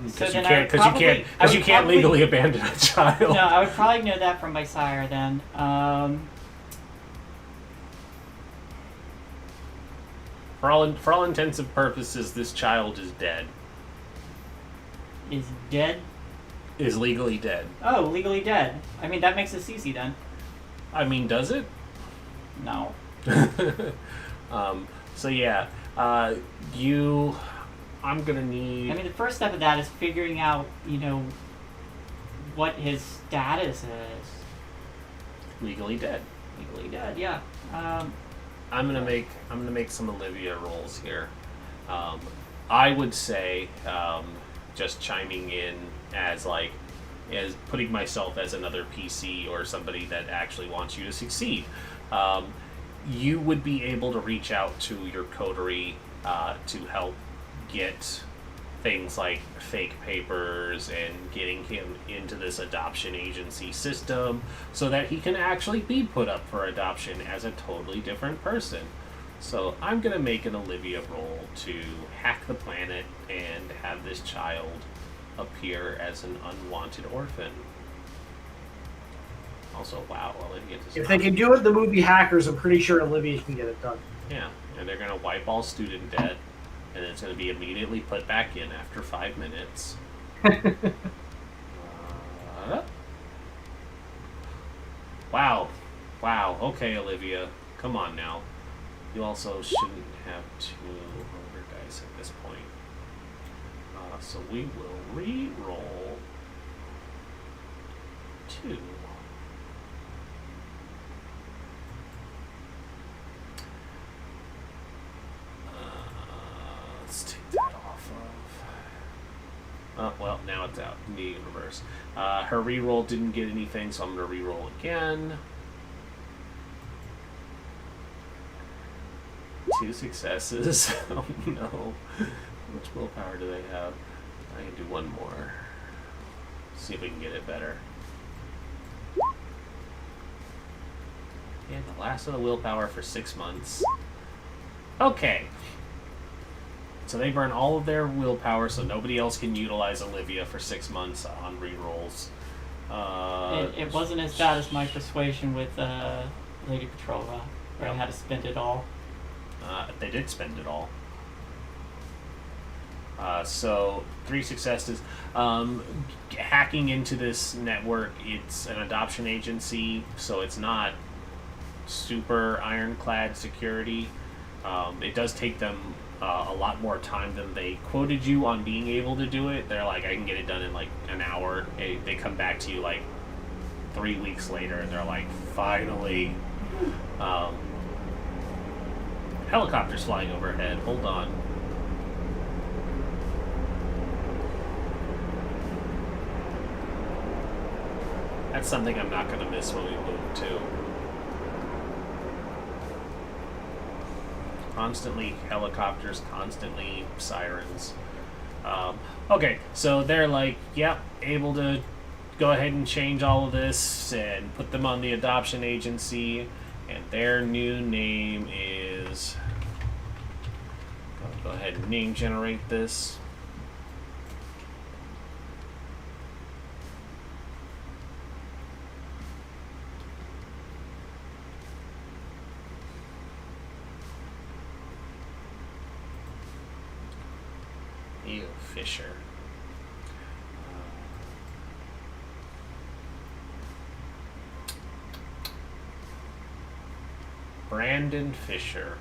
Because
then
you can't legally abandon a child.
No, I would probably know that from my sire then.
For all intents and purposes, this child is dead.
Is dead?
Is legally dead.
Oh, legally dead. I mean, that makes this easy then.
I mean, does it?
No.
So yeah, I'm gonna need.
I mean, the first step of that is figuring out, what his status is.
Legally dead.
Legally dead, yeah.
I'm gonna make some Olivia rolls here. I would say, just chiming in as putting myself as another PC or somebody that actually wants you to succeed. You would be able to reach out to your coterie to help get things like fake papers and getting him into this adoption agency system so that he can actually be put up for adoption as a totally different person. So I'm going to make an Olivia roll to hack the planet and have this child appear as an unwanted orphan. Also, wow, Olivia does
If
not...
they can do it, the movie Hackers, I'm pretty sure Olivia can get it done.
Yeah, and they're going to wipe all student debt, and it's going to be immediately put back in after 5 minutes. Wow. Wow. Okay, Olivia. Come on now. You also shouldn't have 2 hunger dice at this point. So we will re-roll 2. Let's take that off of... well, now it's out in the universe. Her re-roll didn't get anything, so I'm going to re-roll again. 2 successes. Oh no. How much willpower do they have? I can do 1 more. See if we can get it better. And the last of the willpower for 6 months. Okay. So they burn all of their willpower, so nobody else can utilize Olivia for 6 months on rerolls.
It wasn't as bad as my persuasion with Lady Petrova, where I had to spend it all.
They did spend it all. So 3 successes. Hacking into this network, it's an adoption agency, so it's not super ironclad security. It does take them a lot more time than they quoted you on being able to do it. They're like, I can get it done in like an hour. They come back to you like 3 weeks later, and they're like, finally. Helicopters flying overhead. Hold on. That's something I'm not going to miss when we move to. Constantly helicopters, constantly sirens. Okay, so they're like, yep, able to go ahead and change all of this and put them on the adoption agency. And their new name is... Go ahead and name generate this. Ew, Fisher. Brandon Fisher.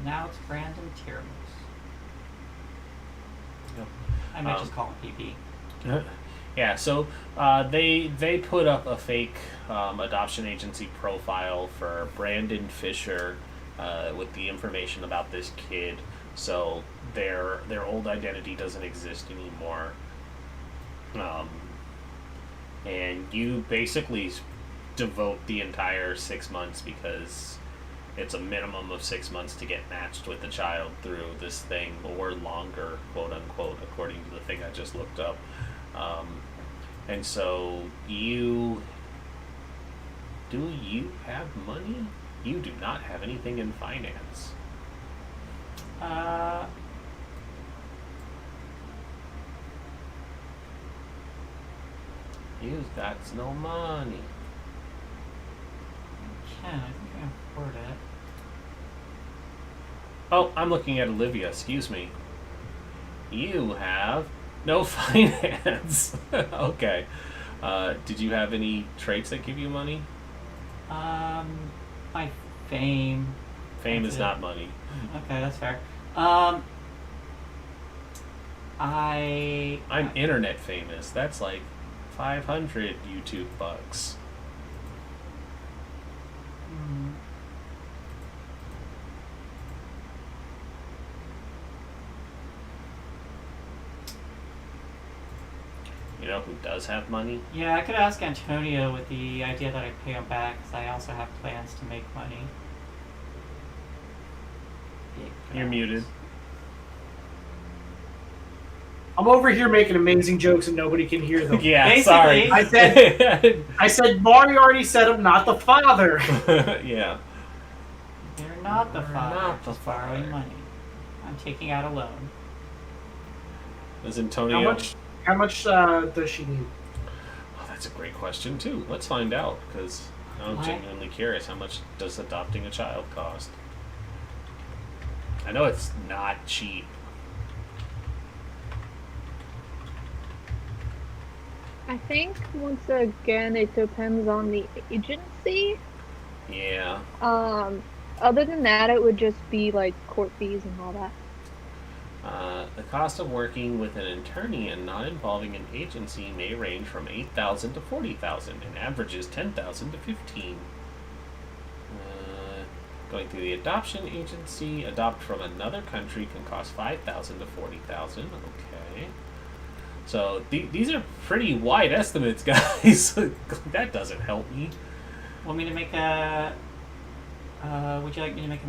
Now it's Brandon Tiermus.
Yep.
I might just call him PP.
Yeah, so they put up a fake adoption agency profile for Brandon Fisher with the information about this kid. So their old identity doesn't exist anymore. And you basically devote the entire 6 months, because it's a minimum of 6 months to get matched with the child through this thing, or longer, quote unquote, according to the thing I just looked up. And so do you have money? You do not have anything in finance. You've got no money.
I think I can afford it.
Oh, I'm looking at Olivia, excuse me. You have no finance. Okay. Did you have any traits that give you money?
My fame.
Fame
That's
is
it.
not money.
Okay, that's fair.
I'm internet famous. That's like 500 YouTube bucks.
Mm,
You know who does have money?
yeah, I could ask Antonio with the idea that I pay him back, because I also have plans to make money.
You're muted.
I'm over here making amazing jokes and nobody can hear them.
Yeah,
Basically-
sorry.
I said Marty already said I'm not the father.
Yeah.
You're not the
You're
father.
not the
just borrowing
father.
money. I'm taking out a loan.
Does Antonio...
How much does she need?
Oh, that's a great question, too. Let's find out, because I'm
What?
genuinely curious. How much does adopting a child cost? I know it's not cheap.
I think once again it depends on the agency.
Yeah.
Other than that, it would just be like court fees and all that.
The cost of working with an attorney and not involving an agency may range from $8,000 to $40,000 and averages $10,000 to $15,000. Going through the adoption agency, adopt from another country can cost $5,000 to $40,000. Okay. So these are pretty wide estimates, guys. That doesn't help me.
Want me to make a? Would you like me to make a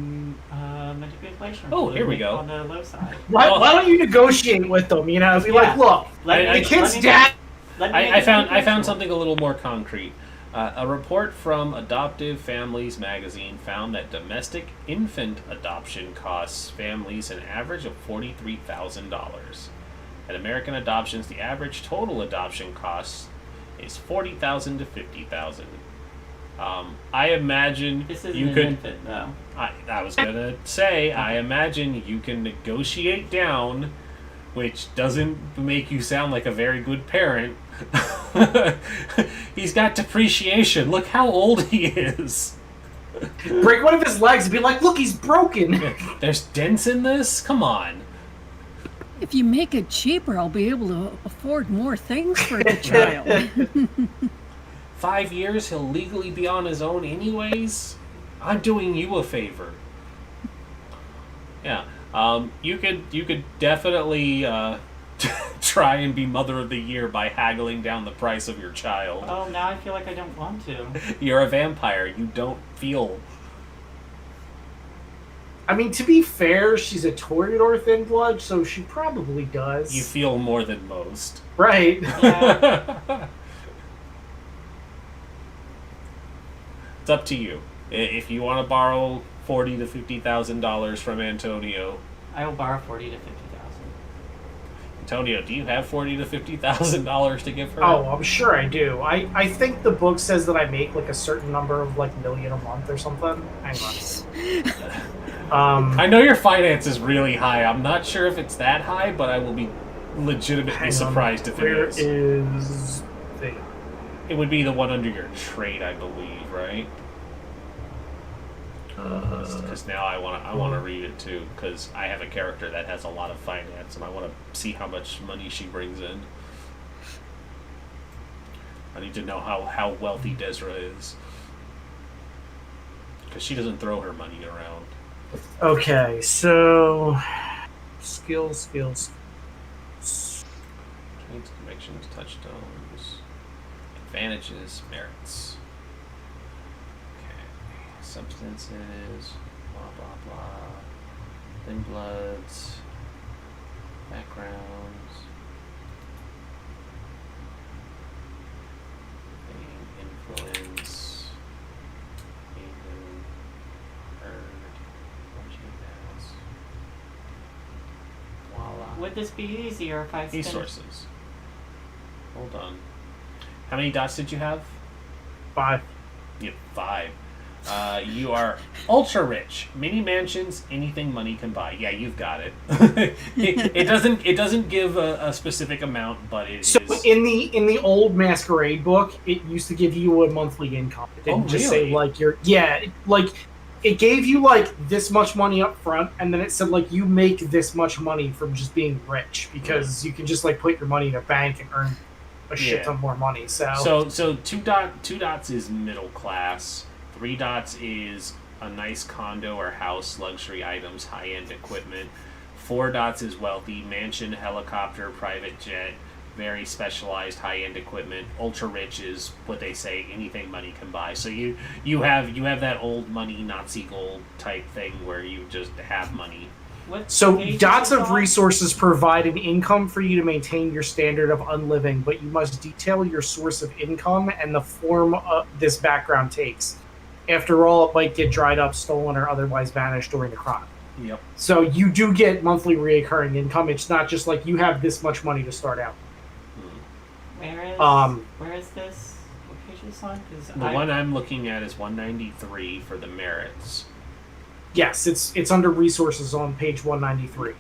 manipulation?
Oh, here we go.
On the low side.
Why don't you negotiate with them? You know, be like, look, the kid's dad.
I found something a little more concrete. A report from Adoptive Families magazine found that domestic infant adoption costs families an average of $43,000. At American Adoptions, the average total adoption cost is $40,000 to $50,000. I imagine
This isn't
you
an
could.
infant, though.
I was gonna say, I imagine you can negotiate down, which doesn't make you sound like a very good parent. He's got depreciation. Look how old he is.
Break one of his legs and be like, look, he's broken.
There's dents in this? Come on.
If you make it cheaper, I'll be able to afford more things for the child.
5 years, he'll legally be on his own anyways. I'm doing you a favor. Yeah. You could definitely try and be Mother of the Year by haggling down the price of your child.
Oh, now I feel like I don't want to.
You're a vampire. You don't feel.
I mean, to be fair, she's a Toreador thin blood, so she probably does.
You feel more than most.
Right.
Yeah.
It's up to you. If you want to borrow $40,000 to $50,000 from Antonio.
I will borrow 40 to 50,000.
Antonio, do you have $40,000 to $50,000 to give her?
Oh, I'm sure I do. I think the book says that I make like a certain number of like million a month or something. Hang on.
I know your finance is really high. I'm not sure if it's that high, but I will be legitimately
hang on.
surprised if
Where
it is.
is the...
It would be the one under your trade, I believe, right? Because now I want to read it too, because I have a character that has a lot of finance, and I want to see how much money she brings in. I need to know how wealthy Desra is, because she doesn't throw her money around.
Okay, so skills.
Traits, convictions, touchstones, advantages, merits. Substances, blah blah blah, thin bloods, backgrounds, influence, even herd, voila.
Would this be easier if I spent...
Resources. Hold on. How many dots did you have?
5.
You have 5. You are ultra rich. Mini mansions, anything money can buy. Yeah, you've got it. it doesn't give a specific amount, but it
So
is.
in the old Masquerade book, it used to give you a monthly income. It didn't just say
really?
like it gave you like this much money up front, and then it said like you make this much money from just being rich because you can just like put your money in a bank and earn a shit ton more money. So
two dots is middle class. 3 dots is a nice condo or house, luxury items, high-end equipment. 4 dots is wealthy, mansion, helicopter, private jet, very specialized high-end equipment. Ultra rich is what they say anything money can buy. So you have that old money Nazi gold type thing where you just have money.
So
page
dots
is it
of
on?
resources provide an income for you to maintain your standard of unliving, but you must detail your source of income and the form this background takes. After all, it might get dried up, stolen, or otherwise vanished during the crime.
Yep.
So you do get monthly recurring income. It's not just like you have this much money to start out.
Where is this? What page is this on? 'Cause
The one I'm looking at is 193 for the merits.
Yes, it's under resources on page 193.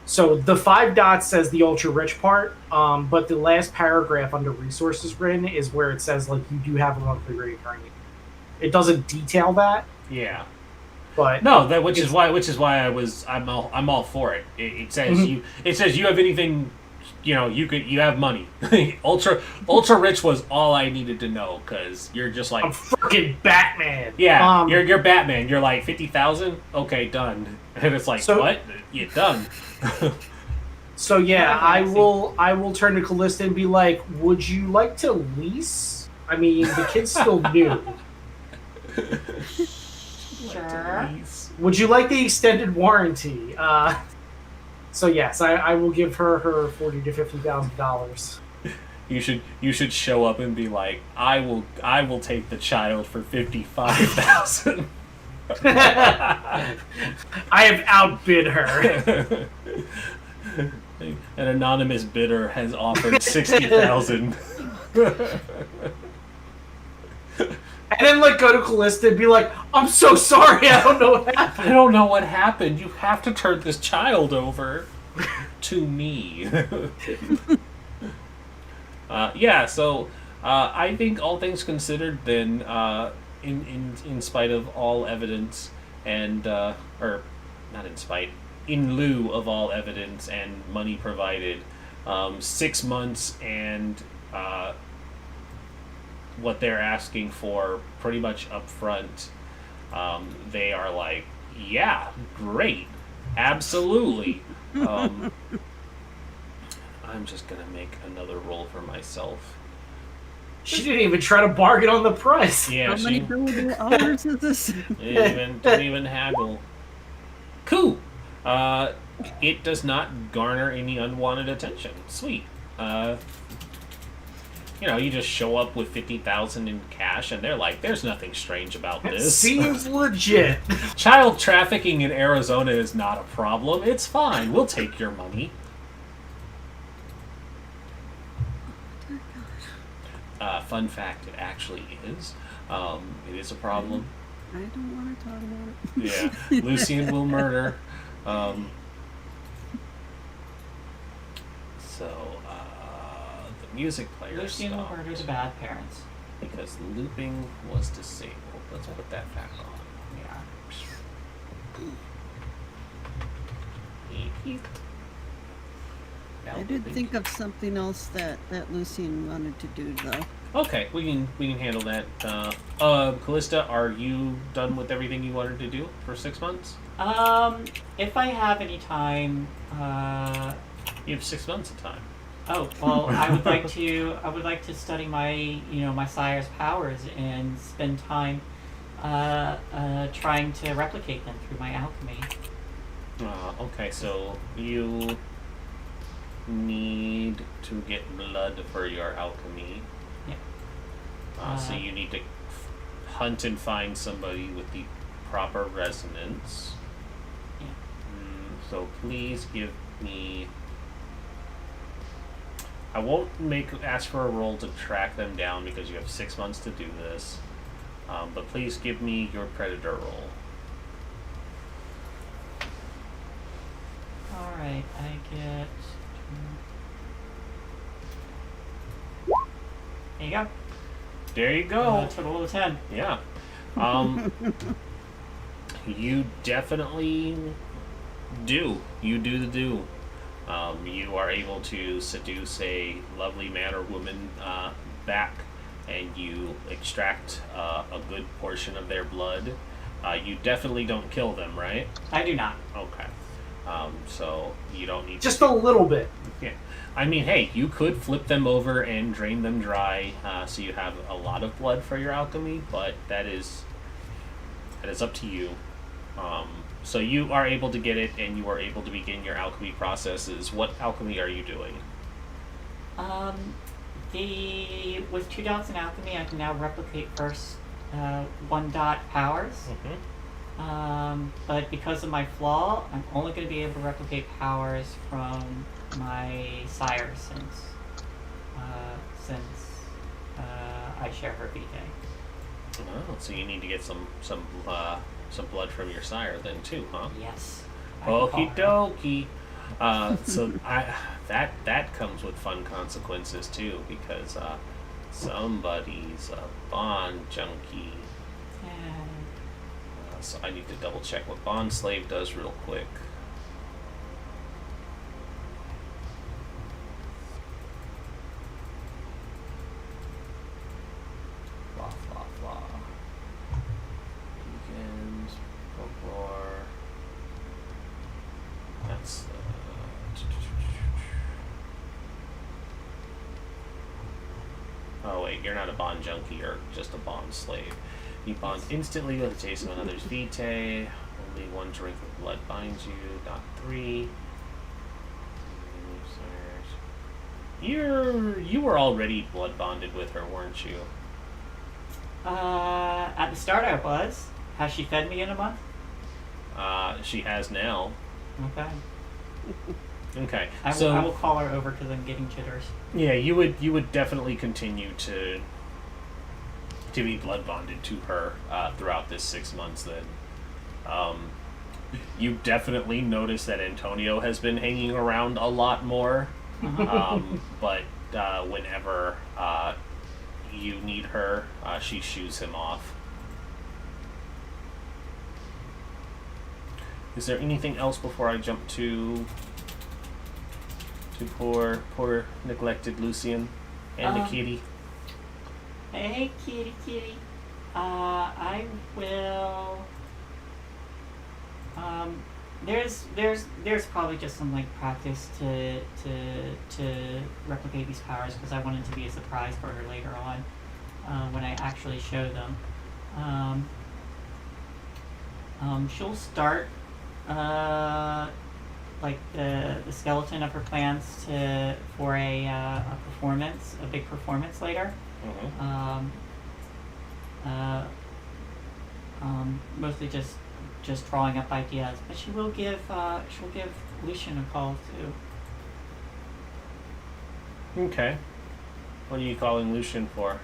So the 5 dots says the ultra rich part, but the last paragraph under resources written is where it says like you do have a monthly recurring. It doesn't detail that,
Yeah.
but
No, that which is why I'm all for it. It says you have anything, you have money. ultra rich was all I needed to know because you're just like
I'm freaking Batman.
yeah, you're Batman. You're like 50,000. Okay, done. And it's like
So-
what? You're done.
So yeah,
I
I will turn to Callista and be like, would you like to lease? I mean, the kid's still new.
Sure.
Would you like the extended warranty? So yes, I will give her $40,000 to $50,000.
You should show up and be like, I will take the child for 55,000.
I have outbid her.
An anonymous bidder has offered 60,000.
And then like go to Callista and be like, I'm so sorry, I don't know what happened.
I don't know what happened. You have to turn this child over to me. Yeah, so I think all things considered, then, in spite of all evidence and or not in spite, in lieu of all evidence and money provided, 6 months and what they're asking for pretty much up front, they are like, yeah, great, absolutely. I'm just gonna make another roll for myself.
She didn't even try to bargain on the price.
Yeah,
How many
she
billable hours is this?
didn't even haggle. Cool. It does not garner any unwanted attention. Sweet. You just show up with 50,000 in cash, and they're like, "There's nothing strange about
It
this.
seems legit.
Child trafficking in Arizona is not a problem. It's fine. We'll take your money." Fun fact: it actually is. It is a problem.
I don't want to talk about it.
Yeah, Lucian will murder. The music player
Lucian will
stopped
murder the bad parents.
because looping was disabled. Let's put that back on. Yeah.
I did think of something else that Lucian wanted to do, though.
Okay, we can handle that. Callista, are you done with everything you wanted to do for 6 months?
If I have any time,
You have 6 months of time.
oh well, I would like to study my my sire's powers and spend time trying to replicate them through my alchemy.
Okay, so you need to get blood for your alchemy.
Yeah.
So you need to hunt and find somebody with the proper resonance.
Yeah.
So please give me. I won't ask for a roll to track them down because you have 6 months to do this. But please give me your predator roll.
Alright, I get. There you go.
There you go.
Total of 10.
Yeah. You definitely do. You do the do. You are able to seduce a lovely man or woman back, and you extract a good portion of their blood. You definitely don't kill them, right?
I do not.
Okay. So you don't need
Just
to
a little bit.
Yeah. I mean, hey, you could flip them over and drain them dry, so you have a lot of blood for your alchemy, but that is up to you. So you are able to get it, and you are able to begin your alchemy processes. What alchemy are you doing?
With 2 dots in alchemy, I can now replicate first 1 dot powers. But because of my flaw, I'm only going to be able to replicate powers from my sire since I share her VtM.
Oh, so you need to get some blood from your sire then too, huh?
Yes.
Okie dokie. So that comes with fun consequences too, because somebody's a bond junkie. So I need to double check what bond slave does real quick. Blah blah blah. Weekends, folklore. That's oh wait, you're not a bond junkie, you're just a bond slave. You bond instantly with the taste of another's vitae. Only one drink of blood binds you, not 3. You were already blood bonded with her, weren't you?
At the start I was. Has she fed me in a month?
She has now.
Okay.
Okay.
I will call her over because I'm getting jitters.
Yeah, you would definitely continue to be blood bonded to her throughout this 6 months. Then, you definitely notice that Antonio has been hanging around a lot more. But whenever you need her, she shoos him off. Is there anything else before I jump to poor neglected Lucian and the kitty?
Hey, kitty. I will. There's probably just some like practice to replicate these powers because I want it to be a surprise for her later on when I actually show them. She'll start like the skeleton of her plans for a big performance later. Mostly just drawing up ideas, but she'll give Lucian a call too.
Okay. What are you calling Lucian for?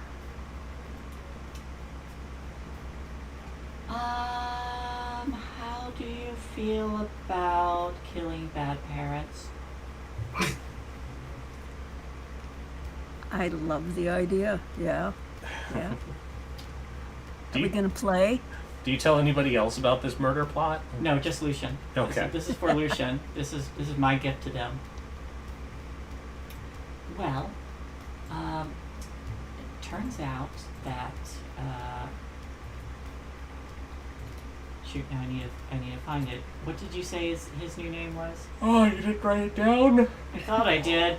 How do you feel about killing bad parents?
I love the idea. Yeah. Are we gonna play?
Do you tell anybody else about this murder plot?
No, just Lucian.
Okay.
This is for Lucian. This is my gift to them. Well, it turns out that shoot, now I need to find it. What did you say his new name was?
Oh, you didn't write it down?
I thought I did.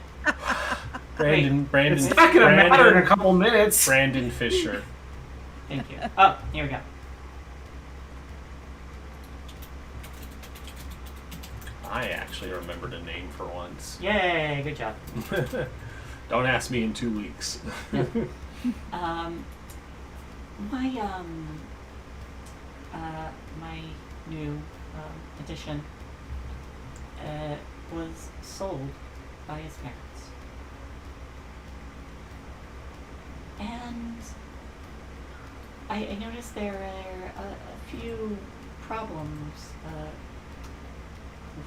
Brandon.
It's not gonna matter in a couple minutes.
Brandon Fisher.
Thank you. Oh, here we go.
I actually remembered a name for once.
Yay, good job.
Don't ask me in 2 weeks.
My new edition was sold by his parents, and I noticed there are a few problems,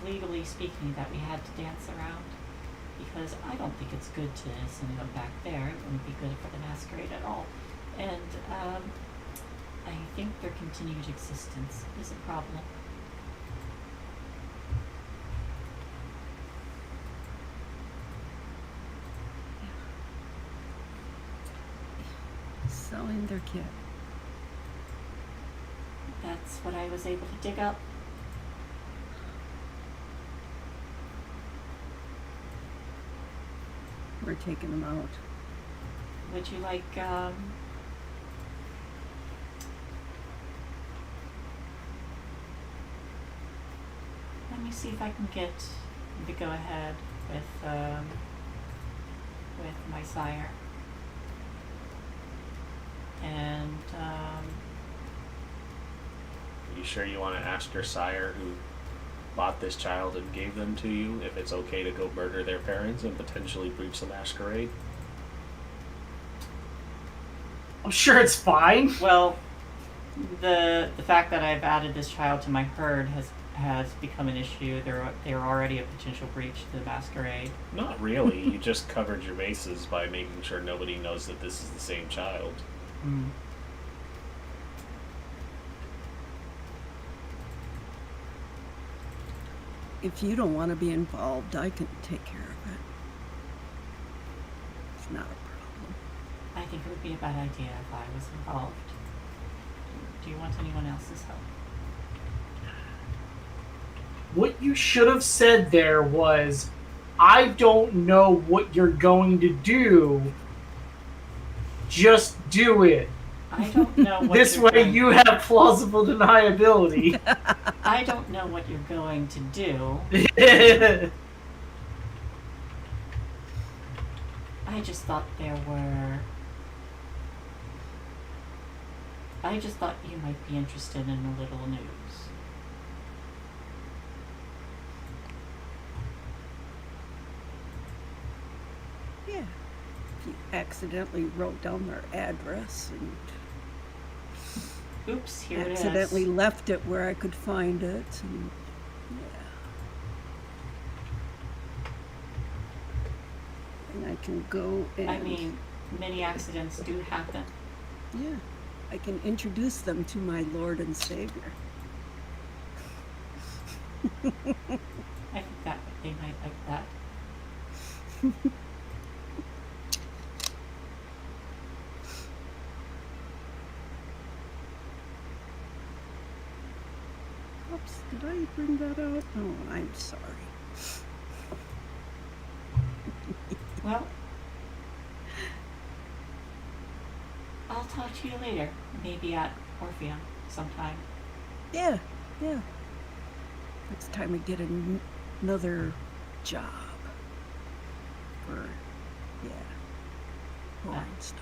legally speaking, that we had to dance around. Because I don't think it's good to send them back there. It wouldn't be good for the masquerade at all. And I think their continued existence is a problem.
Selling their kid.
That's what I was able to dig up.
We're taking them out.
Would you like, let me see if I can get the go-ahead with my sire. And,
Are you sure you want to ask your sire who bought this child and gave them to you if it's okay to go murder their parents and potentially breach the masquerade?
I'm sure it's fine.
well, the fact that I've added this child to my herd has become an issue. They're already a potential breach to the masquerade.
Not really. You just covered your bases by making sure nobody knows that this is the same child.
Mm.
If you don't want to be involved, I can take care of it. It's not a problem.
I think it would be a bad idea if I was involved. Do you want anyone else's help?
What you should have said there was, I don't know what you're going to do. Just do it.
I don't know what
This
you're
way
going-
you have plausible deniability.
I don't know what you're going to do. I just thought you might be interested in a little news.
Yeah. If you accidentally wrote down their address and
Oops, here it is.
accidentally left it where I could find it, and yeah. And I can go and
I mean, many accidents do happen.
yeah, I can introduce them to my Lord and Savior.
I think that they might like that.
Oops, did I bring that out? Oh, I'm sorry.
Well, I'll talk to you later. Maybe at Orpheum sometime.
Yeah, yeah. Next time I get another job. Or, yeah, boring stuff.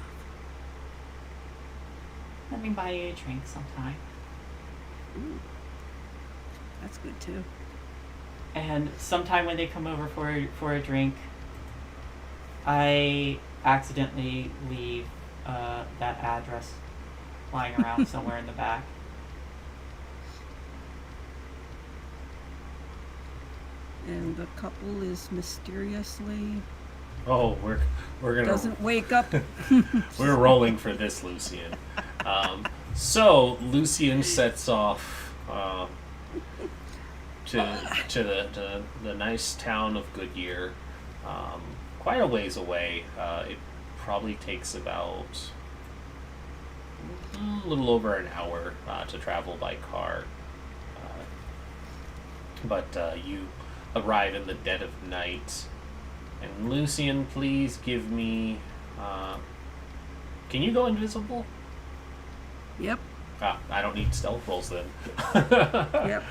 Let me buy you a drink sometime.
Ooh, that's good too.
And sometime when they come over for a drink, I accidentally leave that address lying around somewhere in the back.
And the couple is mysteriously
Oh, we're gonna
doesn't wake up.
we're rolling for this, Lucian. So Lucian sets off to the nice town of Goodyear, quite a ways away. It probably takes about a little over an hour to travel by car. But you arrive in the dead of night. And Lucian, please give me... can you go invisible?
Yep,
I don't need stealth rolls then.
yep.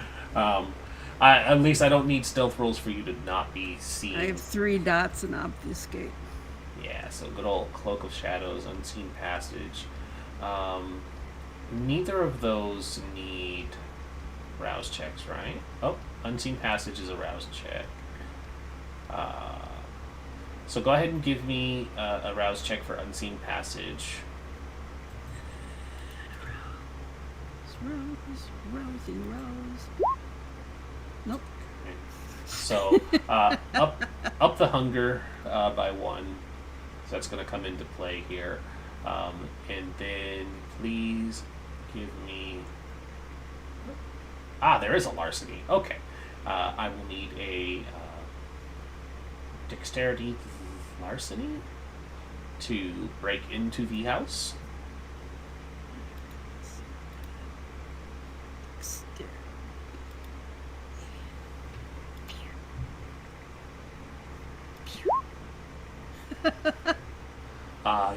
At least I don't need stealth rolls for you to not be seen.
I have 3 dots and obfuscate.
Yeah, so good old Cloak of Shadows, Unseen Passage. Neither of those need rouse checks, right? Oh, Unseen Passage is a rouse check. So go ahead and give me a rouse check for Unseen Passage.
Rouse. Nope.
So up the hunger by 1. So that's going to come into play here. And then please give me... there is a larceny. Okay. I will need a dexterity larceny to break into the house.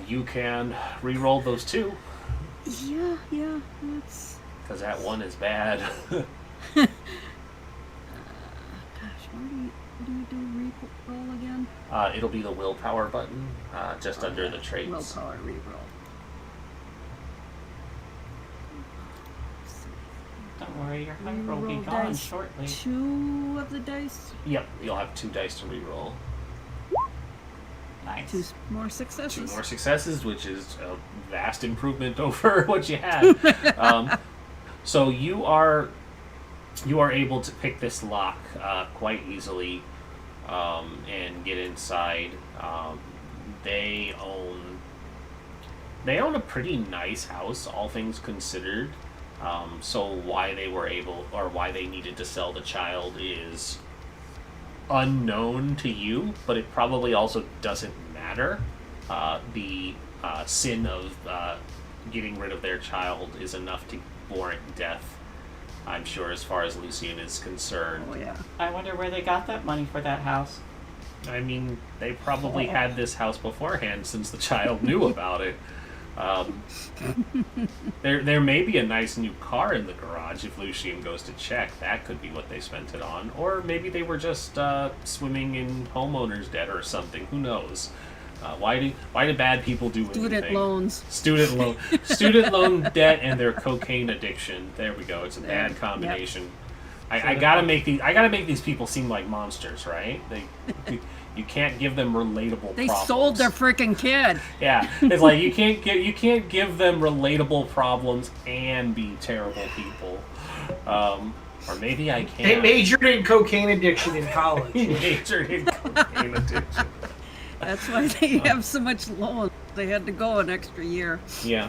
You can re-roll those 2.
Yeah, that's...
Because that 1 is bad.
Gosh, what do you do re-roll again?
It'll be the willpower button, just under the traits.
Willpower re-roll.
Don't worry, your hunger will be
Re-roll
gone
dice.
shortly.
2 of the dice.
Yep, you'll have 2 dice to re-roll.
Nice.
2 more successes.
2 more successes, which is a vast improvement over what you had. So you are you are able to pick this lock quite easily and get inside. They own a pretty nice house, all things considered. So why they were able, or why they needed to sell the child, is unknown to you, but it probably also doesn't matter. The sin of getting rid of their child is enough to warrant death, I'm sure, as far as Lucian is concerned.
Oh yeah.
I wonder where they got that money for that house.
I mean, they probably had this house beforehand since the child knew about it. There may be a nice new car in the garage if Lucian goes to check. That could be what they spent it on. Or maybe they were just swimming in homeowners' debt or something. Who knows? Why do bad people do anything? Student loan debt and their cocaine addiction. There we go. It's a bad combination. Yep. I gotta make these people seem like monsters, right? You can't give them relatable
They
problems.
sold their freaking kid.
Yeah, it's like you can't give them relatable problems and be terrible people. Or maybe I can.
They majored in cocaine addiction in college.
Majored in cocaine addiction.
That's why they have so much loan. They had to go an extra year.
Yeah.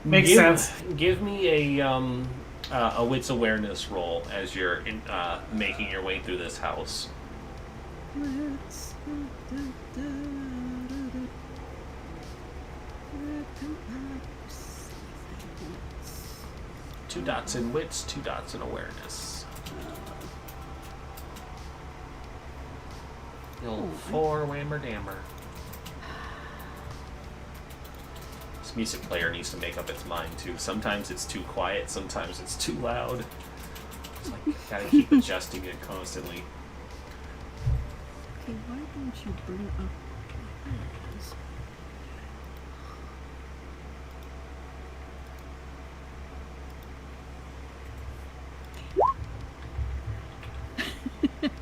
Makes sense.
Give me a wits awareness roll as you're making your way through this house.
Let's-
2 dots in wits, 2 dots in awareness. The old 4 whammer dammer. This music player needs to make up its mind too. Sometimes it's too quiet, sometimes it's too loud. It's like you gotta keep adjusting it constantly.
Okay, why don't you bring up... There it is.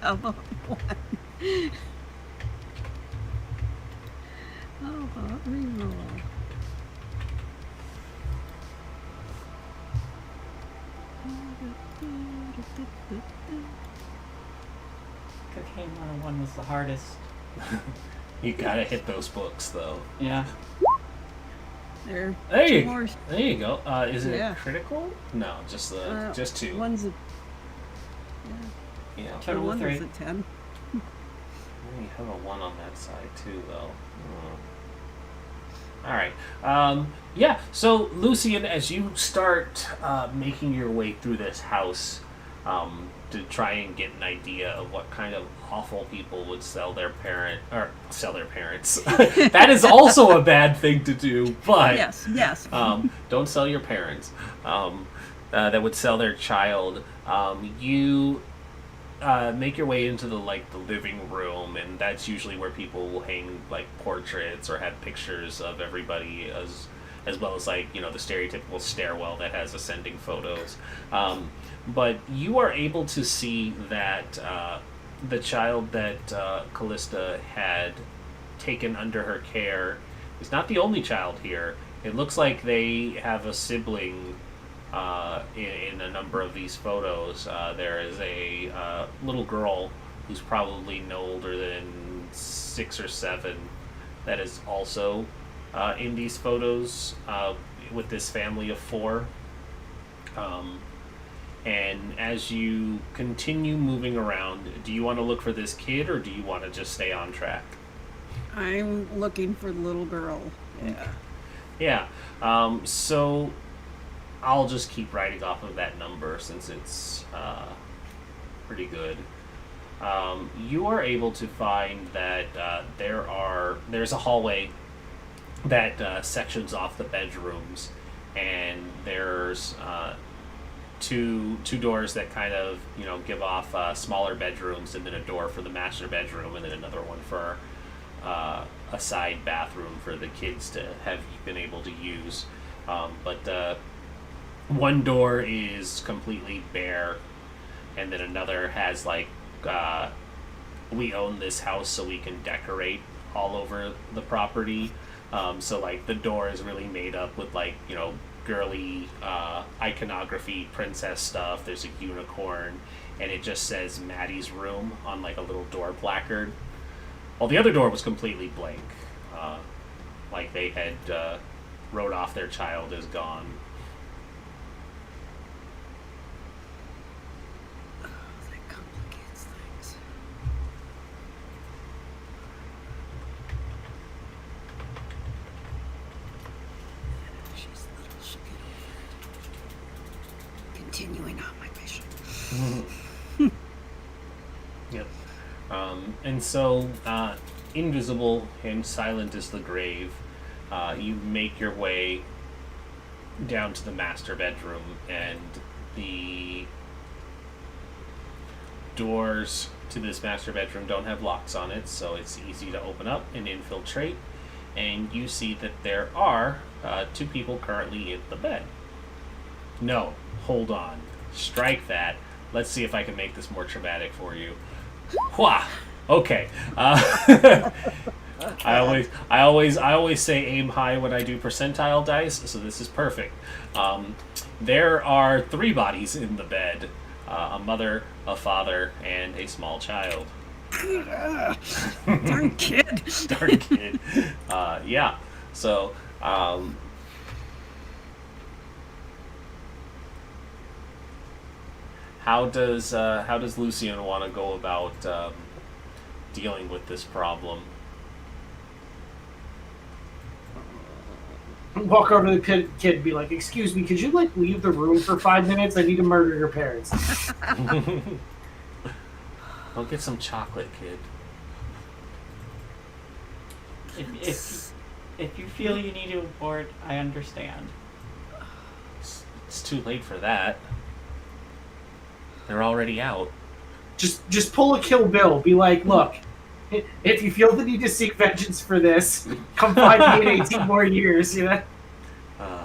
How about one? How about reroll?
Cocaine 101 was the hardest.
You gotta hit those books though.
Yeah.
There
There
more.
you go. Is it
Yeah.
critical? No, just just 2.
One's a...
Yeah.
Total
one
of 3.
is a 10.
You have a 1 on that side too, though. All right. Yeah. So Lucian, as you start making your way through this house to try and get an idea of what kind of awful people would sell their parents. That is also a bad thing to do. But
Yes.
don't sell your parents. That would sell their child. You make your way into the living room, and that's usually where people will hang like portraits or have pictures of everybody, as well as the stereotypical stairwell that has ascending photos. But you are able to see that the child that Callista had taken under her care is not the only child here. It looks like they have a sibling in a number of these photos. There is a little girl who's probably no older than 6 or 7 that is also in these photos with this family of 4. And as you continue moving around, do you want to look for this kid or do you want to just stay on track?
I'm looking for the little girl.
Yeah. So I'll just keep writing off of that number since it's pretty good. You are able to find that there's a hallway that sections off the bedrooms, and there's two doors that kind of give off smaller bedrooms, and then a door for the master bedroom, and then another one for a side bathroom for the kids to have been able to use. But one door is completely bare, and then another has we own this house so we can decorate all over the property. So the door is really made up with girly iconography, princess stuff. There's a unicorn, and it just says Maddie's room on like a little door placard. Well, the other door was completely blank, like they had wrote off their child as gone.
That complicates things. She's a little shook it over. Continuing on my mission.
Yep. And so, invisible and silent as the grave, you make your way down to the master bedroom, and the doors to this master bedroom don't have locks on it, so it's easy to open up and infiltrate. And you see that there are 2 people currently in the bed. No, hold on. Strike that. Let's see if I can make this more traumatic for you. Wha! Okay. I always say aim high when I do percentile dice, so this is perfect. There are 3 bodies in the bed: a mother, a father, and a small child.
Darn kid.
Darn kid. Yeah. So. How does Lucian want to go about dealing with this problem?
Walk over to the kid and be like, "Excuse me, could you like leave the room for 5 minutes? I need to murder your parents."
Go get some chocolate, kid.
If you feel you need to abort, I understand.
It's too late for that. They're already out.
Just pull a Kill Bill. Be like, "Look, if you feel the need to seek vengeance for this, come find me in 18 more years." You know.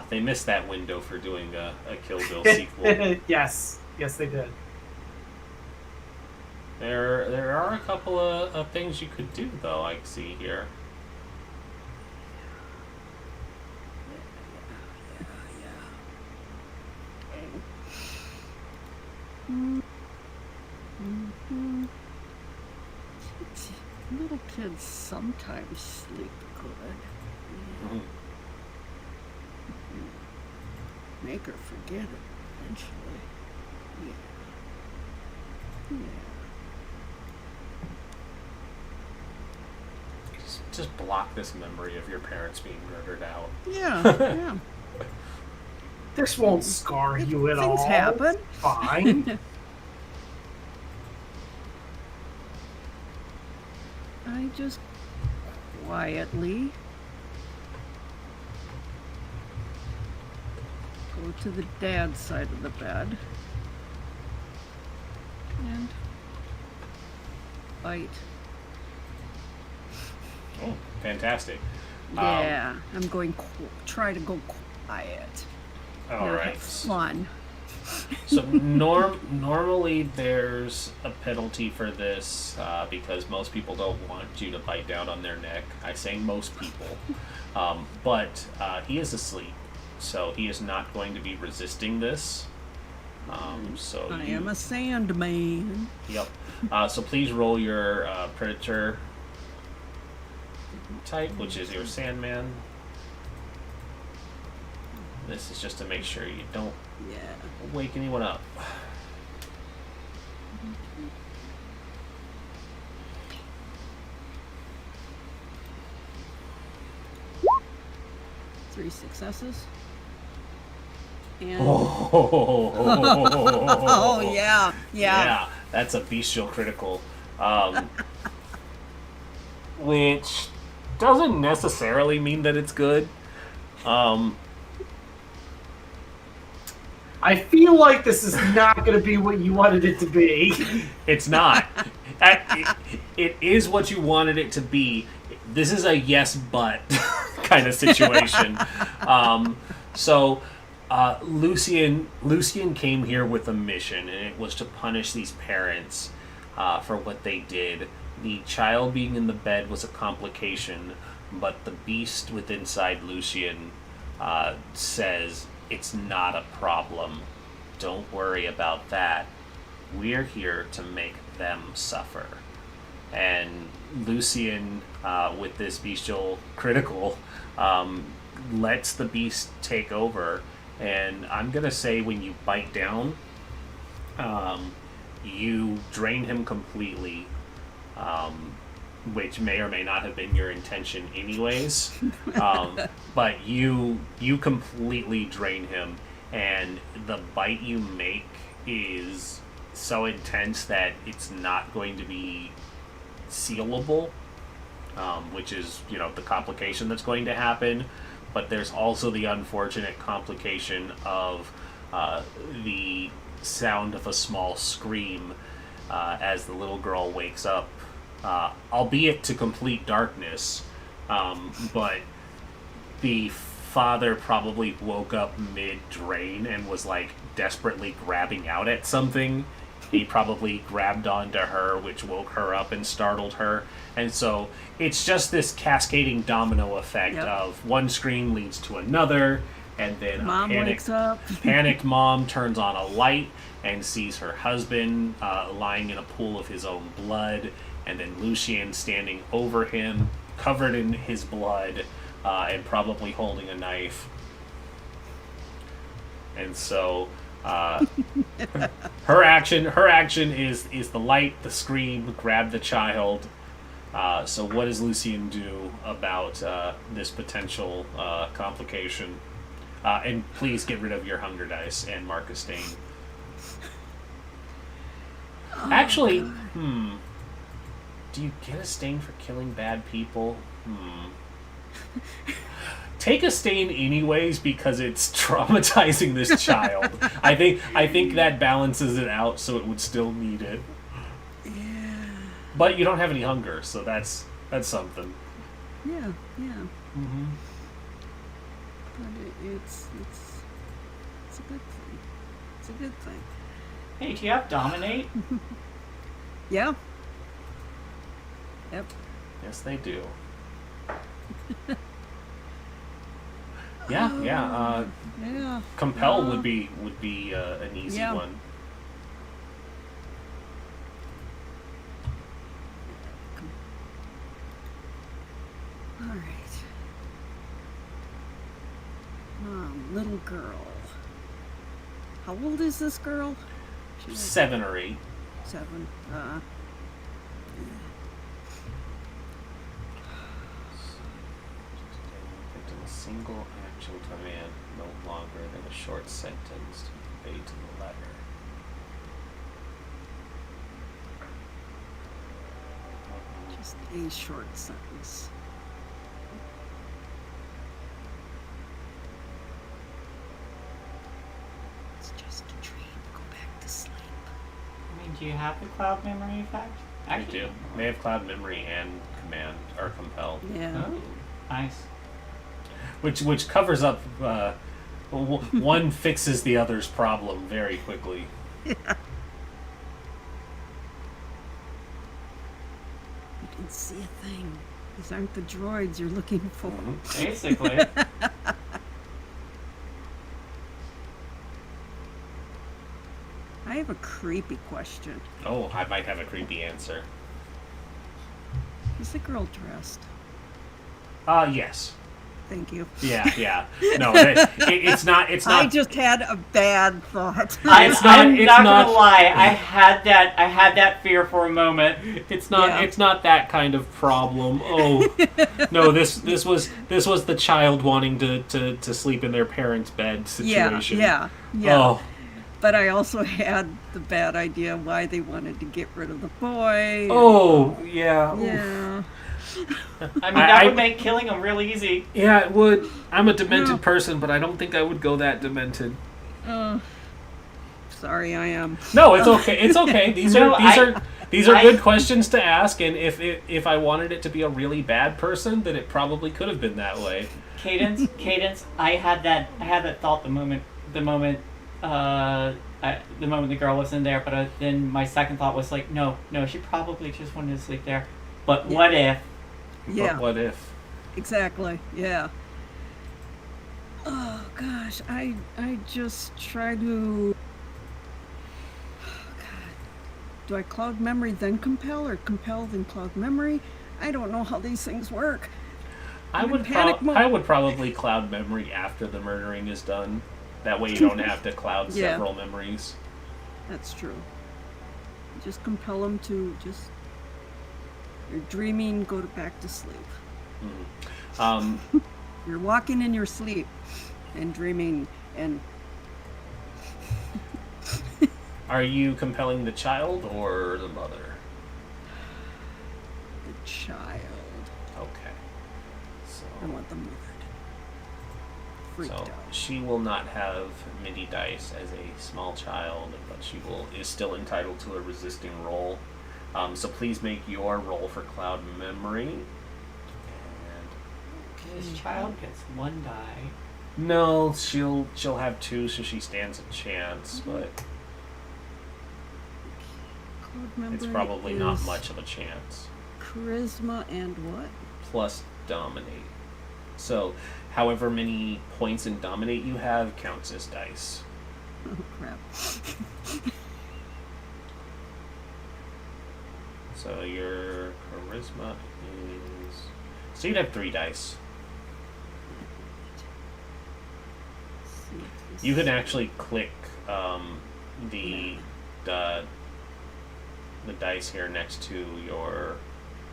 They missed that window for doing a Kill Bill sequel.
Yes, they did.
There are a couple of things you could do, though, I see here.
Little kids sometimes sleep good.
Mhm.
Make her forget it eventually. Yeah.
Just block this memory of your parents being murdered out.
Yeah.
This won't scar you at all.
Things happen.
Fine.
I just quietly go to the dad's side of the bed and bite.
Oh, fantastic.
Yeah, I'm going try to go quiet.
All
Not
right.
have fun.
So normally there's a penalty for this because most people don't want you to bite down on their neck. I say most people, but he is asleep, so he is not going to be resisting this. So
I am a Sandman.
Yep. So please roll your predator type, which is your Sandman. This is just to make sure you don't wake anyone up.
Three successes. And
Oh,
yeah.
Yeah, that's a bestial critical. Which doesn't necessarily mean that it's good.
I feel like this is not going to be what you wanted it to be.
It's not. It is what you wanted it to be. This is a yes but kind of situation. Lucian came here with a mission, and it was to punish these parents for what they did. The child being in the bed was a complication, but the beast within inside Lucian says it's not a problem. Don't worry about that. We're here to make them suffer. And Lucian, with this bestial critical, lets the beast take over. And I'm going to say when you bite down, you drain him completely, which may or may not have been your intention anyways. But you completely drain him, and the bite you make is so intense that it's not going to be sealable, which is, the complication that's going to happen. But there's also the unfortunate complication of the sound of a small scream as the little girl wakes up, albeit to complete darkness. But the father probably woke up mid-drain and was desperately grabbing out at something. He probably grabbed onto her, which woke her up and startled her. And so it's just this cascading domino effect of one scream leads to another, and then
Mom wakes up.
panicked mom turns on a light and sees her husband lying in a pool of his own blood, and then Lucian standing over him, covered in his blood, and probably holding a knife. And so her action is the light, the scream, grab the child. So what does Lucian do about this potential complication? And please get rid of your hunger dice and mark a stain. Actually, do you get a stain for killing bad people? Take a stain anyways because it's traumatizing this child. I think that balances it out, so it would still need it.
Yeah.
But you don't have any hunger, so that's something.
Yeah.
Mm-hmm.
But it's a good thing. It's a good thing.
Hey, do you have Dominate?
Yeah. Yep.
Yes, they do. Yeah.
Yeah.
Compel would be an easy
Yeah.
one.
All right. Little girl. How old is this girl? She's
7 or 8.
7.
A single action command no longer than a short sentence to be conveyed to the letter.
Just a short sentence. It's just a dream. Go back to sleep.
I mean, do you have the cloud memory effect?
I do. They have cloud memory and command or compel,
Yeah.
Oh, nice.
which covers up. One fixes the other's problem very quickly.
You can see a thing. These aren't the droids you're looking for.
Basically.
I have a creepy question.
Oh, I might have a creepy answer.
Is the girl dressed?
Yes.
Thank you.
Yeah. No, it's not.
I just had a bad thought.
I'm
It's
not
not-
gonna lie. I had that fear for a moment.
It's not.
Yeah.
It's not that kind of problem. Oh, no. This was the child wanting to sleep in their parents' bed situation.
Yeah.
Oh,
But I also had the bad idea why they wanted to get rid of the boy.
oh, yeah.
Yeah.
I mean, that would make killing them real easy.
Yeah, it would. I'm a demented
No.
person, but I don't think I would go that demented.
Sorry, I am.
No, it's okay. It's okay. These
No,
are good questions to ask, and if I wanted it to be a really bad person, then it probably could have been that way.
Cadence. I had that thought the moment the girl was in there, but then my second thought was like, no, she probably just wanted to sleep there. But what if?
Yeah.
But what if?
Exactly. Yeah. Oh gosh, I just try to. God, do I cloud memory then compel, or compel then cloud memory? I don't know how these things work.
I
I'm in
would
panic mode.
I would probably cloud memory after the murdering is done. That way you don't have to cloud
Yeah.
several memories.
That's true. Just compel them to just. You're dreaming, go back to sleep. You're walking in your sleep and dreaming and.
Are you compelling the child or the mother?
The child.
Okay. So,
I want the mother. Freaked
so
out.
she will not have MIDI dice as a small child, but she is still entitled to a resisting roll. So please make your roll for cloud memory. And
This child gets 1 die.
no, she'll have 2, so she stands a chance, but
Cloud memory
it's probably not
is
much of a chance.
Charisma and what?
Plus dominate. So however many points in dominate you have counts as dice.
Oh crap.
So your charisma is... So you'd have 3 dice. You can actually click the dice here next to your...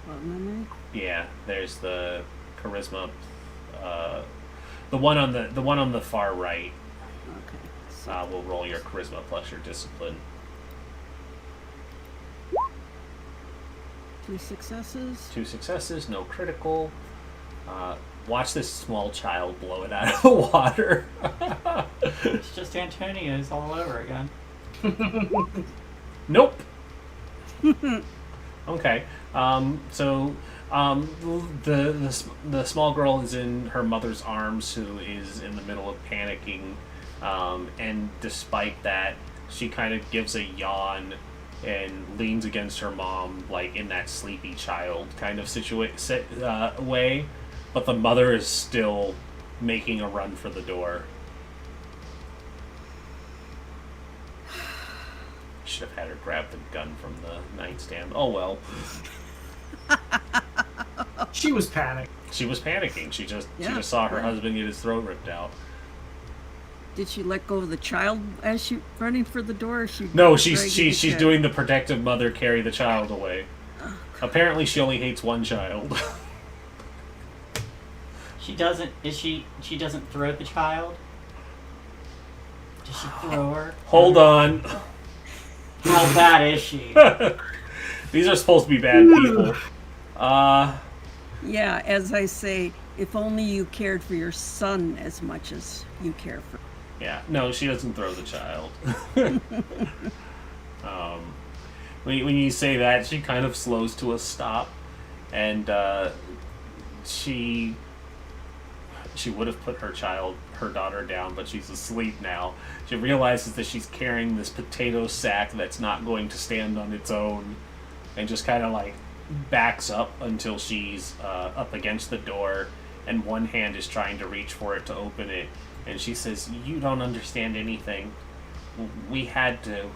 Cloud memory?
Yeah, there's the charisma, the one on the far right.
Okay. So
Will roll your charisma plus your discipline.
2 successes.
2 successes, no critical. Watch this small child blow it out of the water.
It's just Antonio's all over again.
Nope. Okay. So the small girl is in her mother's arms, who is in the middle of panicking, and despite that, she kind of gives a yawn and leans against her mom, like in that sleepy child kind of way. But the mother is still making a run for the door. Should have had her grab the gun from the nightstand. Oh well.
She was panicked.
She was panicking. She just saw her
Yeah.
husband get his throat ripped out.
Did she let go of the child as she running for the door? Or she
No,
dragging the
she's
kid?
doing the protective mother carry the child away. Apparently, she only hates one child.
She doesn't. She doesn't throw the child? Does she throw her?
Hold on.
How bad is she?
These are supposed to be bad people.
Yeah, as I say, if only you cared for your son as much as you care for.
Yeah, no, she doesn't throw the child. When you say that, she kind of slows to a stop, and she would have put her daughter down, but she's asleep now. She realizes that she's carrying this potato sack that's not going to stand on its own, and just kind of like backs up until she's up against the door, and one hand is trying to reach for it to open it. And she says, "You don't understand anything. We had to."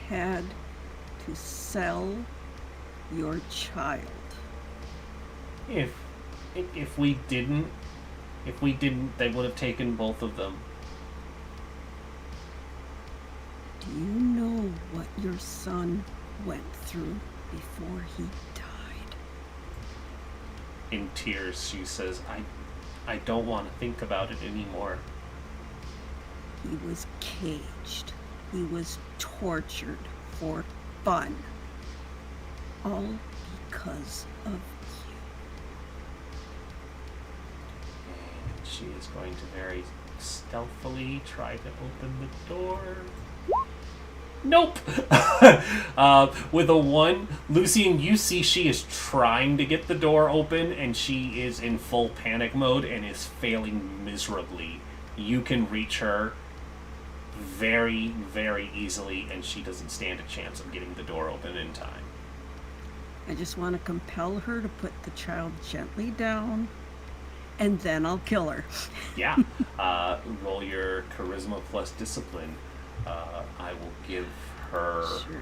Had to sell your child.
If we didn't, they would have taken both of them.
Do you know what your son went through before he died?
In tears, she says, I don't want to think about it anymore.
He was caged. He was tortured for fun. All because of you.
And she is going to very stealthily try to open the door. Nope! With a 1, Lucian, you see she is trying to get the door open, and she is in full panic mode and is failing miserably. You can reach her very, very easily, and she doesn't stand a chance of getting the door open in time.
I just want to compel her to put the child gently down and then I'll kill her.
Yeah. Roll your charisma plus discipline. I will give her.
Sure.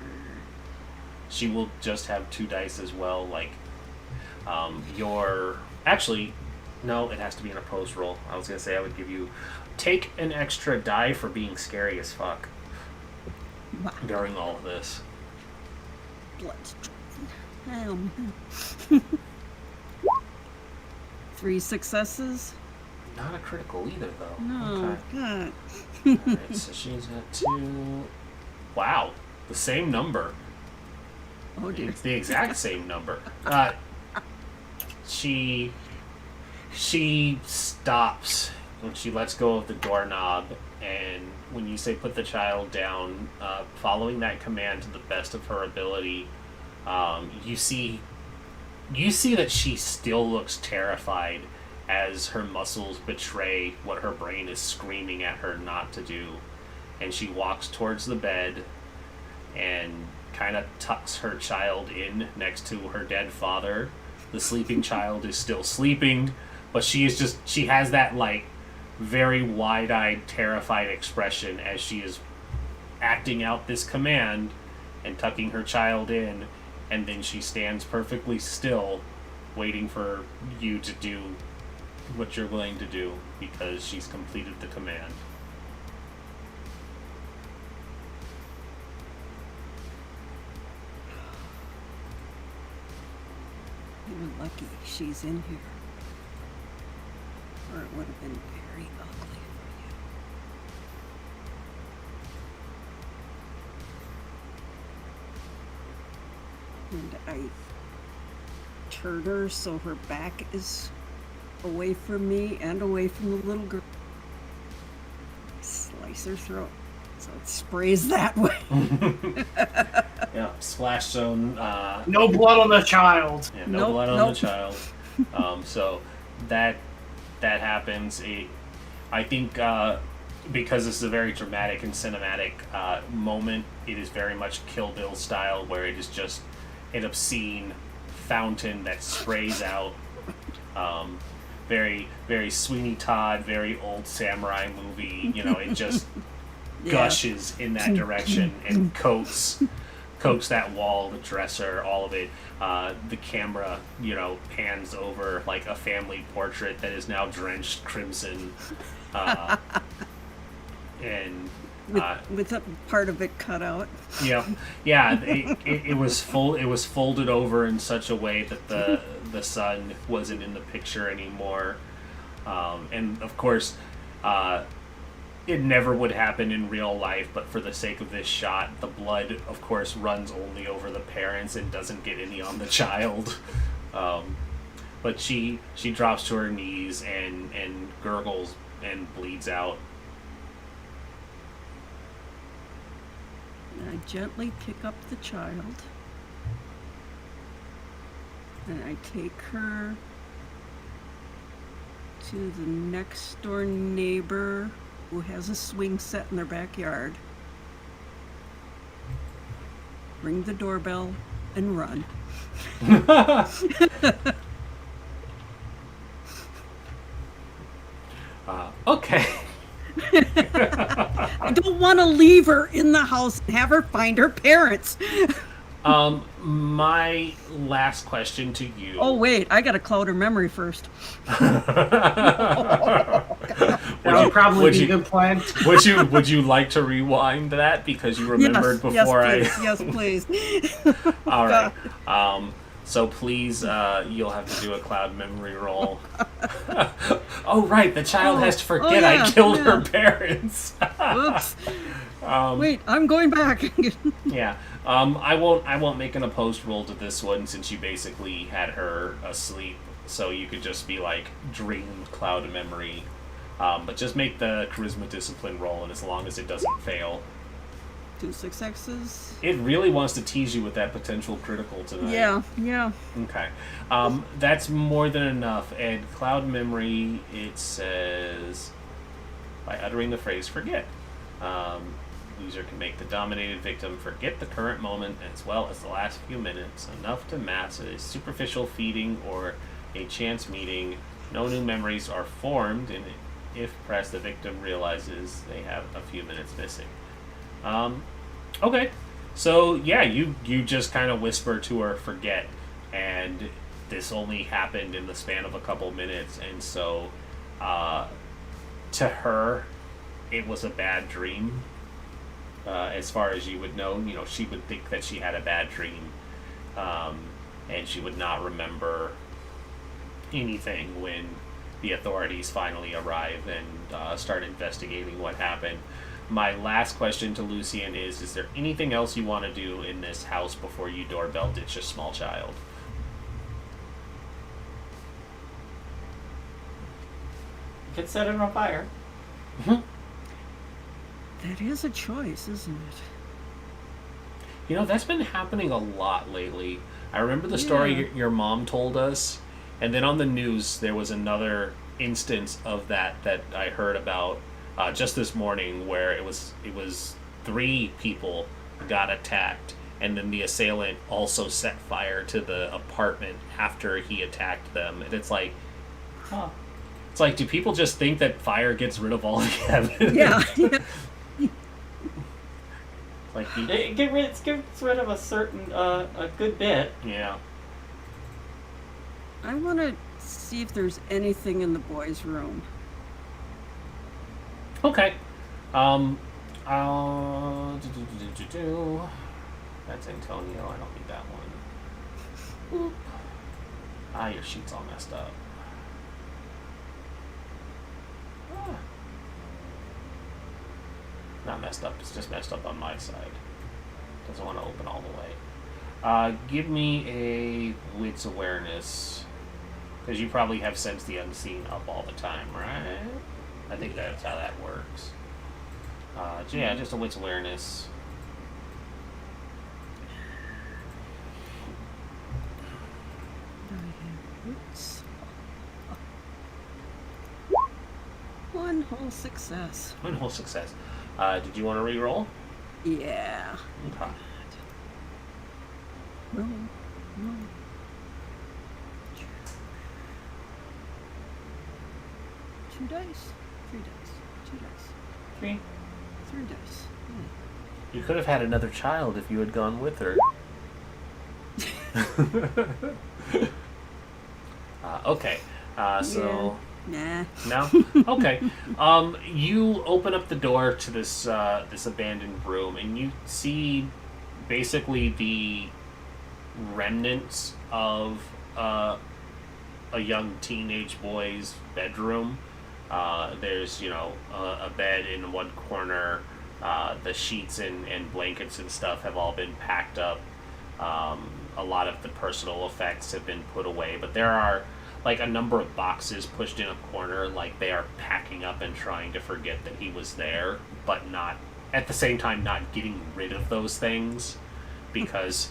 She will just have 2 dice as well. Like, your. Actually, no, it has to be an opposed roll. I was gonna say I would give you. Take an extra die for being scary as fuck
Wow.
during all of this.
Blood's drawn. 3 successes?
Not a critical either, though.
No,
Okay.
God.
Alright, so she's at 2. Wow, the same number.
Oh dear.
It's the exact same number. She stops when she lets go of the doorknob, and when you say put the child down, following that command to the best of her ability, you see that she still looks terrified as her muscles betray what her brain is screaming at her not to do. And she walks towards the bed and kind of tucks her child in next to her dead father. The sleeping child is still sleeping, but she has that like very wide-eyed, terrified expression as she is acting out this command and tucking her child in, and then she stands perfectly still, waiting for you to do what you're willing to do because she's completed the command.
You're lucky she's in here. Or it would have been very ugly for you. And I turn her so her back is away from me and away from the little girl. Slice her throat so it sprays that way.
Yeah, splash zone.
No blood on the child.
Yeah, no
Nope,
blood on
nope.
the child. So that happens. I think because this is a very dramatic and cinematic moment, it is very much Kill Bill style, where it is just an obscene fountain that sprays out. Very, very Sweeney Todd, very old samurai movie. You know, it just
Yeah.
gushes in that direction and coats that wall, the dresser, all of it. The camera, pans over like a family portrait that is now drenched crimson, and
With a part of it cut out.
yeah. It was folded over in such a way that the son wasn't in the picture anymore, and of course, it never would happen in real life. But for the sake of this shot, the blood, of course, runs only over the parents and doesn't get any on the child. But she drops to her knees and gurgles and bleeds out.
And I gently pick up the child. And I take her to the next door neighbor who has a swing set in their backyard. Ring the doorbell and run.
Okay.
I don't want to leave her in the house and have her find her parents.
My last question to you.
Oh wait, I gotta cloud her memory first.
That would probably
would
be
you-
a good plan.
Would you like to rewind that because you remembered before
yes, please.
All right. So please, you'll have to do a cloud memory roll. Oh right, the child has to forget I
yeah,
killed her parents.
Oops. Wait, I'm going back.
Yeah. I won't make an opposed roll to this one since you basically had her asleep, so you could just be like dream cloud memory. But just make the charisma discipline roll, and as long as it doesn't fail.
2 successes.
It really wants to tease you with that potential critical tonight.
Yeah.
Okay. That's more than enough. And cloud memory, it says, by uttering the phrase forget, user can make the dominated victim forget the current moment as well as the last few minutes, enough to mask a superficial feeding or a chance meeting No new memories are formed, and if pressed, the victim realizes they have a few minutes missing. Okay. So, yeah, you just kind of whisper to her, forget, and this only happened in the span of a couple minutes, and so, to her, it was a bad dream. As far as you would know, she would think that she had a bad dream, and she would not remember anything when the authorities finally arrive and start investigating what happened. My last question to Lucian is there anything else you want to do in this house before you doorbell ditch a small child?
You could set it on fire.
That is a choice, isn't it?
That's been happening a lot lately. I remember the story your mom told us, and then on the news there was another instance of that I heard about just this morning, where it was 3 people got attacked, and then the assailant also set fire to the apartment after he attacked them. And it's like, it's like, do people just think that fire gets rid of all the evidence?
Yeah.
Like
It gets rid of a certain a good bit.
yeah.
I want to see if there's anything in the boys' room.
Okay. That's Antonio. I don't need that one. Oop. Your sheet's all messed up. Not messed up. It's just messed up on my side. Doesn't want to open all the way. Give me a wits awareness, because you probably have Sense the Unseen up all the time, right? I think that's how that works. Yeah, just a wits awareness.
I have roots. One whole success.
One whole success. Did you want to re-roll?
Yeah.
Okay.
Roll. Roll. 2 dice. 3 dice. 2 dice.
3.
3 dice.
You could have had another child if you had gone with her. Okay. So...
Nah.
No? Okay. You open up the door to this abandoned room, and you see basically the remnants of a young teenage boy's bedroom. There's, a bed in one corner. The sheets and blankets and stuff have all been packed up. A lot of the personal effects have been put away, but there are like a number of boxes pushed in a corner, like they are packing up and trying to forget that he was there, but not, at the same time, not getting rid of those things, because,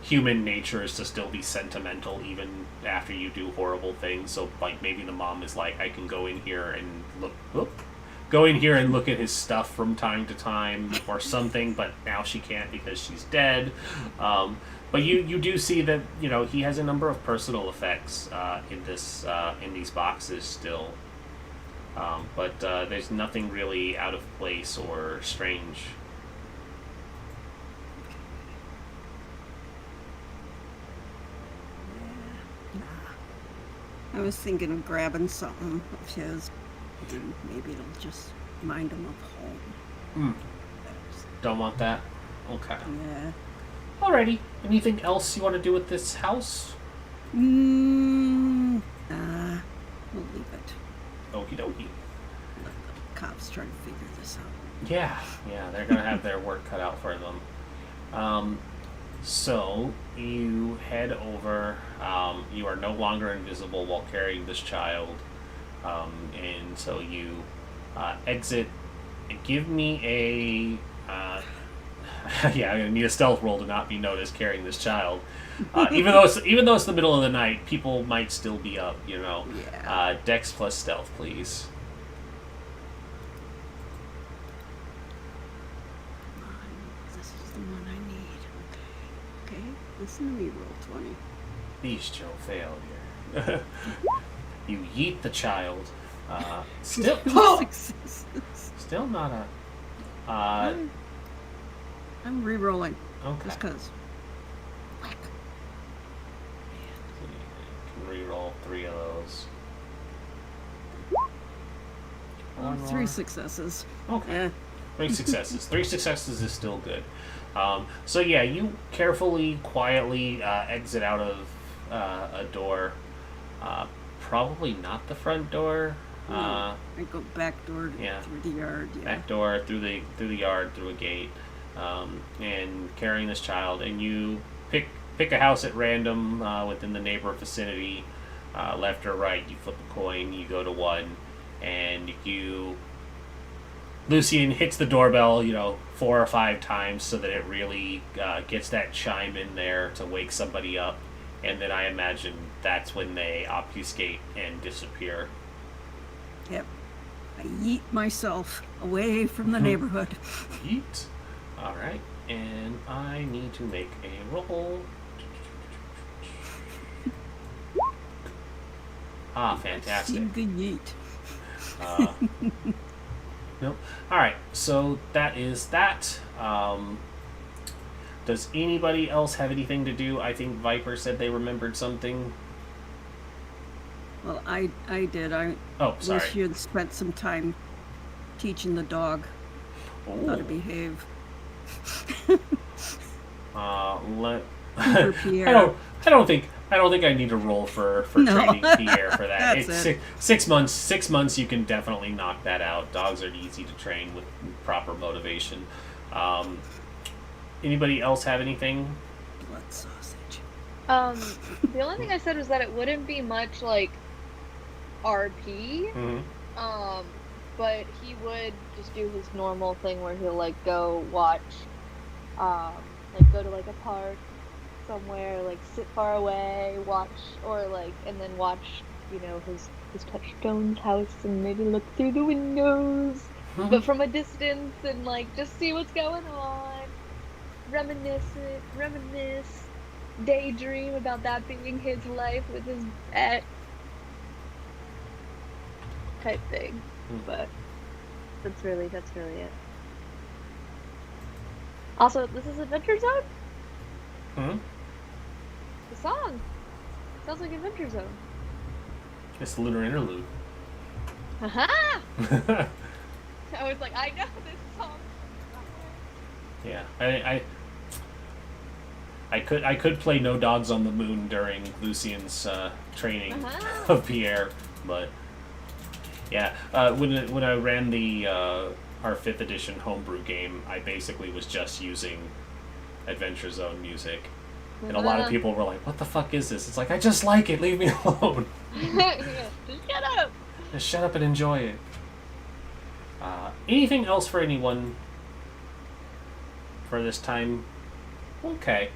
human nature is to still be sentimental even after you do horrible things. So, like, maybe the mom is like, I can go in here and look at his stuff from time to time or something, but now she can't because she's dead. But you do see that he has a number of personal effects in these boxes still, but there's nothing really out of place or strange.
I was thinking of grabbing something of his, and maybe it'll just remind him of home.
Don't want that? Okay.
Yeah.
Alrighty. Anything else you want to do with this house?
We'll leave it.
Okie dokie.
Let the cops try to figure this out.
Yeah, they're gonna have their work cut out for them. So you head over. You are no longer invisible while carrying this child, and so you exit. Give me a. Yeah, I'm gonna need a stealth roll to not be noticed carrying this child. Even though it's the middle of the night, people might still be up.
Yeah.
Dex plus stealth, please.
This is the one I need. Okay. Listen to me, roll 20.
Beast Joe failure. You yeet the child. Still,
Successes.
still not a.
I'm re-rolling
Okay.
just because. Whack.
Can re-roll 3 of those. One
Three
more.
successes.
Okay.
Yeah.
3 successes. 3 successes is still good. So yeah, you carefully, quietly exit out of a door. Probably not the front door.
No, I go back door
yeah.
through the yard. Yeah.
Back door, through the yard, through a gate, and carrying this child. And you pick a house at random within the neighbor vicinity, left or right. You flip a coin. You go to one, and Lucian hits the doorbell, 4 or 5 times so that it really gets that chime in there to wake somebody up. And then I imagine that's when they obfuscate and disappear.
Yep. I yeet myself away from the neighborhood.
Yeet. All right, and I need to make a roll. Fantastic.
See the yeet.
Nope. All right, so that is that. Does anybody else have anything to do? I think Viper said they remembered something.
Well, I did.
Oh, sorry.
Wish you had spent some time teaching the dog how to
Ooh.
behave.
Let.
For Pierre.
I don't think I need to roll for
No.
training Pierre for that.
That's
It's
it.
6 months. 6 months, you can definitely knock that out. Dogs are easy to train with proper motivation. Anybody else have anything?
Blood sausage.
The only thing I said was that it wouldn't be much like RP.
Mm-hmm.
But he would just do his normal thing where he'll like go watch, like go to like a park somewhere, like sit far away, watch, or like, and then watch, his Touchstone's house and maybe look through the windows, but from a distance and like just see what's going on, reminisce, daydream about that being his life with his pet type thing. But that's really it. Also, this is Adventure Zone?
Hmm?
The song sounds like Adventure Zone.
It's the Lunar Interlude.
Aha! I was like, I know this song.
Yeah, I could play No Dogs on the Moon during Lucian's training of Pierre, but yeah, when I ran the our 5th edition homebrew game, I basically was just using Adventure Zone music, and a lot of people were like, "What the fuck is this?" It's like, I just like it. Leave me alone.
Yeah, just shut up.
Just shut up and enjoy it. Anything else for anyone for this time? Okay.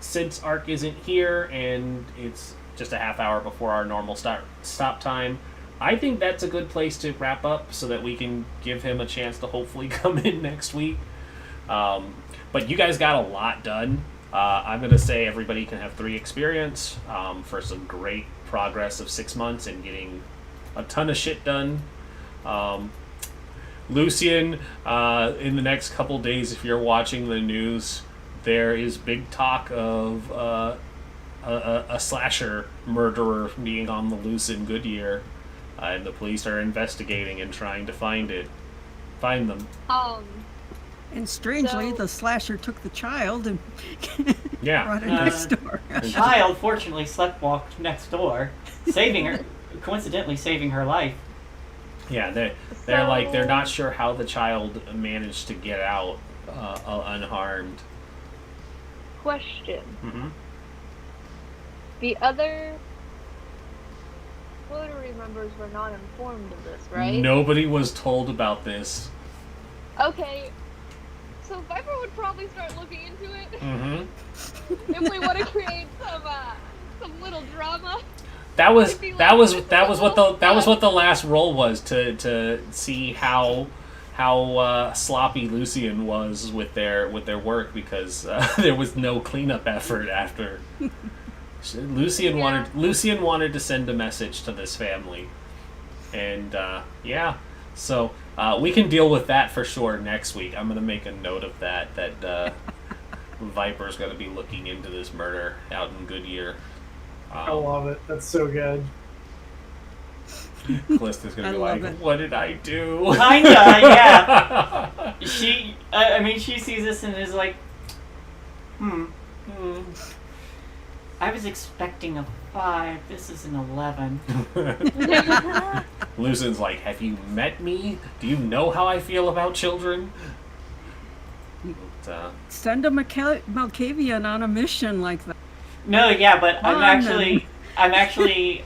Since Ark isn't here and it's just a half hour before our normal stop time, I think that's a good place to wrap up so that we can give him a chance to hopefully come in next week. But you guys got a lot done. I'm going to say everybody can have 3 experience for some great progress of 6 months and getting a ton of shit done. Lucian, in the next couple days, if you're watching the news, there is big talk of a slasher murderer being on the loose in Goodyear. And the police are investigating and trying to find them.
And strangely,
So-
the slasher took the child and
Yeah.
brought it next door.
The child fortunately sleptwalked next door, coincidentally saving her life.
Yeah, they're not sure how the child managed to get out unharmed.
Question.
Mm-hmm.
The other Rotary members were not informed of this, right?
Nobody was told about this.
Okay. So Viper would probably start looking into it
Mm-hmm.
if we want to create some little drama.
That was
It'd be like
that was
this
that was what
little
the that was
fun.
what the last roll was to see how sloppy Lucian was with their work because there was no cleanup effort after Lucian wanted to send a message to this family, and yeah, so we can deal with that for sure next week. I'm gonna make a note of that. Viper's gonna be looking into this murder out in Goodyear.
I love it. That's so good.
Callista's gonna be like, "What did I do?"
Kinda, yeah. I mean, she sees this and is like, I was expecting a 5. This is an 11.
Lucian's like, "Have you met me? Do you know how I feel about children?" But,
Send a Malkavian on a mission like that.
No, yeah, but I'm
Fun.
actually,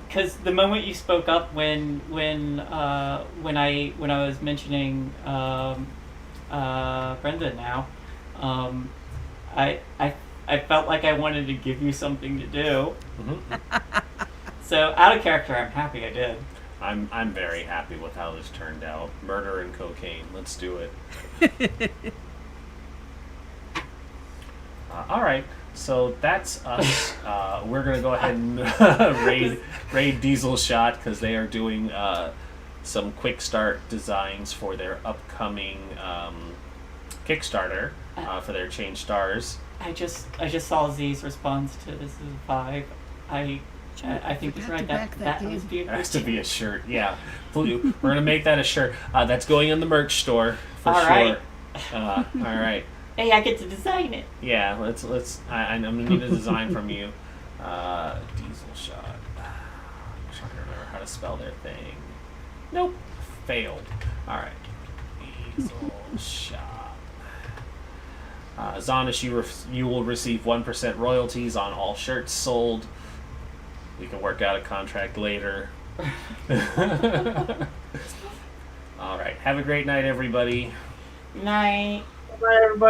because the moment you spoke up when I was mentioning Brenda now, I felt like I wanted to give you something to do. So out of character, I'm happy I did.
I'm very happy with how this turned out. Murder and cocaine. Let's do it. All right. So that's us. We're gonna go ahead and raid Diesel Shot because they are doing some quick start designs for their upcoming Kickstarter for their Change Stars.
I just saw Z's response to this is a 5. I think he's right. That must be a
That has to be a shirt. Yeah, we're gonna make that a shirt. That's going in the merch store for
All
sure.
right.
All right.
Hey, I get to design it.
Yeah, let's. I'm gonna need a design from you. Diesel Shot. I'm trying to remember how to spell their thing. Nope, failed. All right, Diesel Shot. Zonish, you will receive 1% royalties on all shirts sold. We can work out a contract later. All right, have a great night, everybody.
Night.
Bye, everybody.